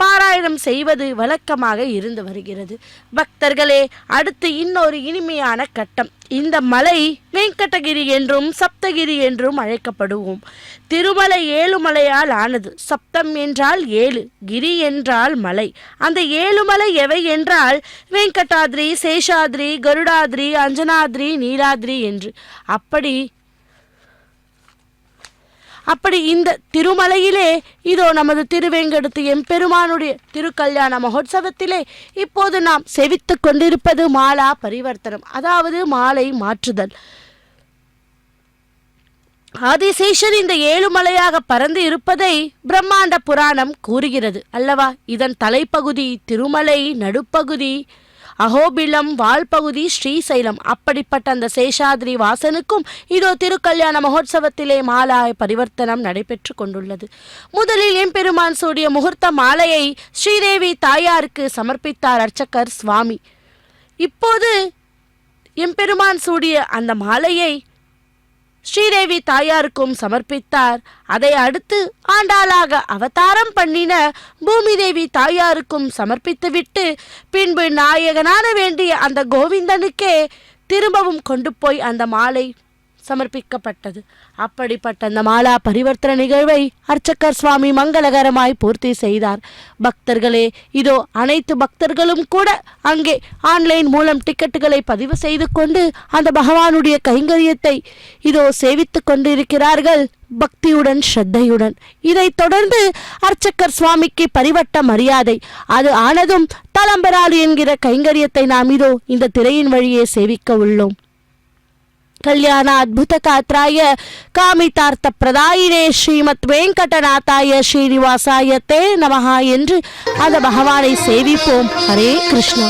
பாராயணம் செய்வது வழக்கமாக இருந்து வருகிறது. பக்தர்களே, அடுத்து இன்னொரு இனிமையான கட்டம். இந்த மலை வெங்கடகிரி என்றும் சப்தகிரி என்றும் அழைக்கப்படுவோம். திருமலை 7 மலையால் ஆனது. சப்தம் என்றால் 7, கிரி என்றால் மலை. அந்த 7 மலை எவை என்றால் வெங்கடாத்ரி, சேஷாத்ரி, கருடாத்ரி, அஞ்சனாத்ரி, நீலாத்ரி என்று. அப்படி இந்த திருமலையிலே இதோ நமது திருவேங்கடத்து எம்பெருமானுடைய திருக்கல்யாண மகோத்சவத்திலே இப்போது நாம் செவித்து கொண்டிருப்பது மாலா பரிவர்த்தனம், அதாவது மாலை மாற்றுதல். ஆதிசேஷன் இந்த 7 மலையாக பறந்து இருப்பதை பிரம்மாண்ட புராணம் கூறுகிறது அல்லவா? இதன் தலைப்பகுதி திருமலை, நடுப்பகுதி அகோபிலம், வால்பகுதி ஸ்ரீசைலம். அப்படிப்பட்ட அந்த சேஷாத்ரி வாசனுக்கும் இதோ திருக்கல்யாண மகோத்சவத்திலே மாலா பரிவர்த்தனம் நடைபெற்று கொண்டுள்ளது. முதலில் எம்பெருமான் சூடிய முகூர்த்த மாலையை ஸ்ரீதேவி தாயாருக்கு சமர்ப்பித்தார் அர்ச்சகர் சுவாமி. இப்போது எம்பெருமான் சூடிய அந்த மாலையை ஸ்ரீதேவி தாயாருக்கும் சமர்ப்பித்தார். அதை அடுத்து ஆண்டாளாக அவதாரம் பண்ணின பூமி தேவி தாயாருக்கும் சமர்ப்பித்துவிட்டு பின்பு நாயகனான வேண்டிய அந்த கோவிந்தனுக்கே திரும்பவும் கொண்டு போய் அந்த மாலை சமர்ப்பிக்கப்பட்டது. அப்படிப்பட்ட அந்த மாலா பரிவர்த்தன நிகழ்வை அர்ச்சகர் சுவாமி மங்களகரமாய் பூர்த்தி செய்தார். பக்தர்களே, இதோ அனைத்து பக்தர்களும் கூட அங்கே ஆன்லைன் மூலம் டிக்கெட்டுகளை பதிவு செய்து கொண்டு அந்த பகவானுடைய கைங்கரியத்தை இதோ சேவித்து கொண்டிருக்கிறார்கள் பக்தியுடன், ஸ்ரத்தையுடன். இதைத் தொடர்ந்து அர்ச்சகர் சுவாமிக்கு பரிவட்ட மரியாதை அது ஆனதும் தலம்பராளி என்கிற கைங்கரியத்தை நாம் இதோ இந்த திரையின் வழியே சேவிக்க உள்ளோம். கல்யாண அத்புத காத்ராய காமிதார்த்த பிரதாயினே ஸ்ரீமத் வெங்கடநாதாய ஸ்ரீனிவாசாய தே நமஹா என்று அந்த பகவானை சேவிப்போம். ஹரே கிருஷ்ணா.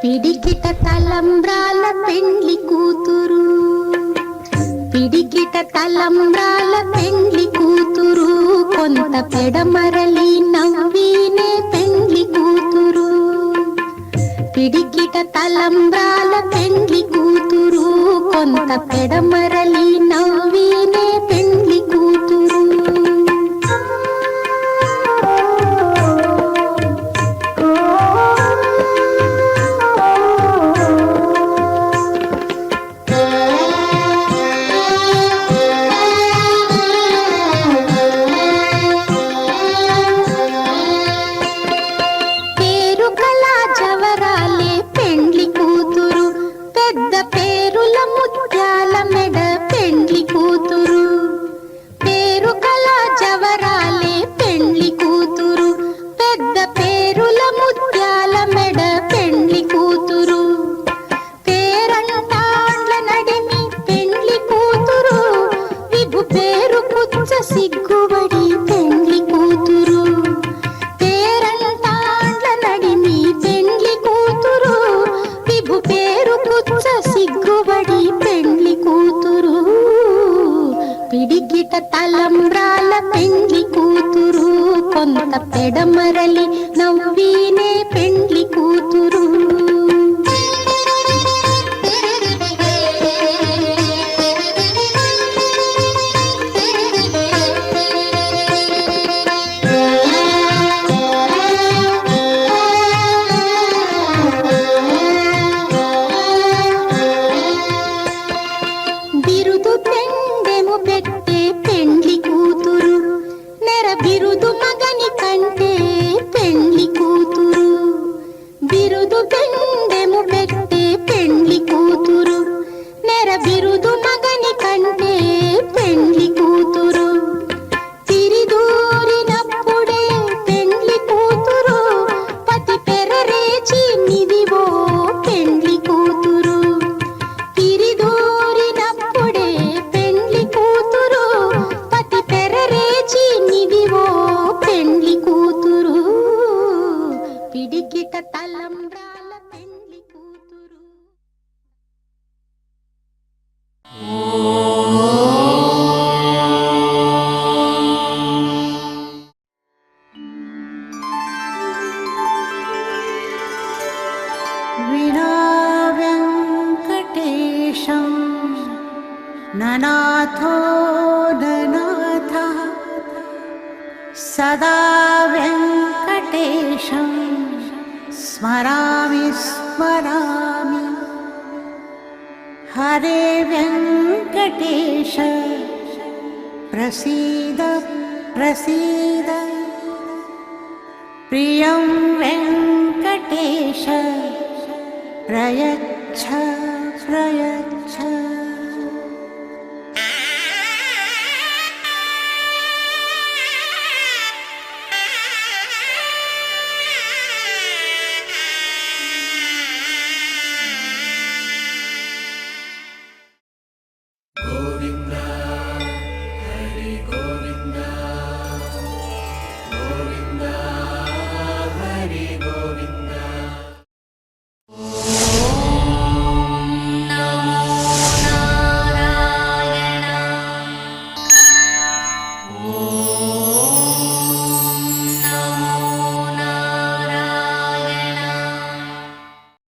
పిడికిట తలంబ్రాల పెండ్లి కూతురు, పిడికిట తలంబ్రాల పెండ్లి కూతురు, కొంత పెడమరలి నవ్వినే పెండ్లి కూతురు. పిడికిట తలంబ్రాల పెండ్లి కూతురు, కొంత పెడమరలి నవ్వినే పెండ్లి కూతురు. పేరు కళా జవరాలే పెండ్లి కూతురు, పెద్ద పేరుల ముత్యాల మెడ పెండ్లి కూతురు. పేరు కళా జవరాలే పెండ్లి కూతురు, పెద్ద పేరుల ముత్యాల మెడ పెండ్లి కూతురు. పేరంటాండ్ల నడిమి పెండ్లి కూతురు, విభు పేరు పుచ్చ సిగ్గుబడి పెండ్లి కూతురు. పేరంటాండ్ల నడిమి పెండ్లి కూతురు, విభు పేరు పుచ్చ సిగ్గుబడి పెండ్లి కూతురు. పిడికిట తలంబ్రాల పెండ్లి కూతురు, కొంత పెడమరలి నవ్వినే పెండ్లి కూతురు. బిరుదు పెండెము పెట్టే పెండ్లి కూతురు, నెర బిరుదు మగని కంటే పెండ్లి కూతురు. బిరుదు పెండెము పెట్టే పెండ్లి కూతురు, నెర బిరుదు మగని కంటే పెండ్లి కూతురు. తిరిదూరినప్పుడే పెండ్లి కూతురు, పతి పెరరేచి నిదివో పెండ్లి కూతురు. తిరిదూరినప్పుడే పెండ్లి కూతురు, పతి పెరరేచి నిదివో పెండ్లి కూతురు. పిడికిట తలంబ్రాల పెండ్లి కూతురు. विना वेङ्कटेशं ननाथो ननाथः, सदा वेङ्कटेशं स्मरामि स्मरामि. हरे वेङ्कटेश प्रसीद प्रसीद, प्रियं वेङ्कटेश प्रयच्छ प्रयच्छ.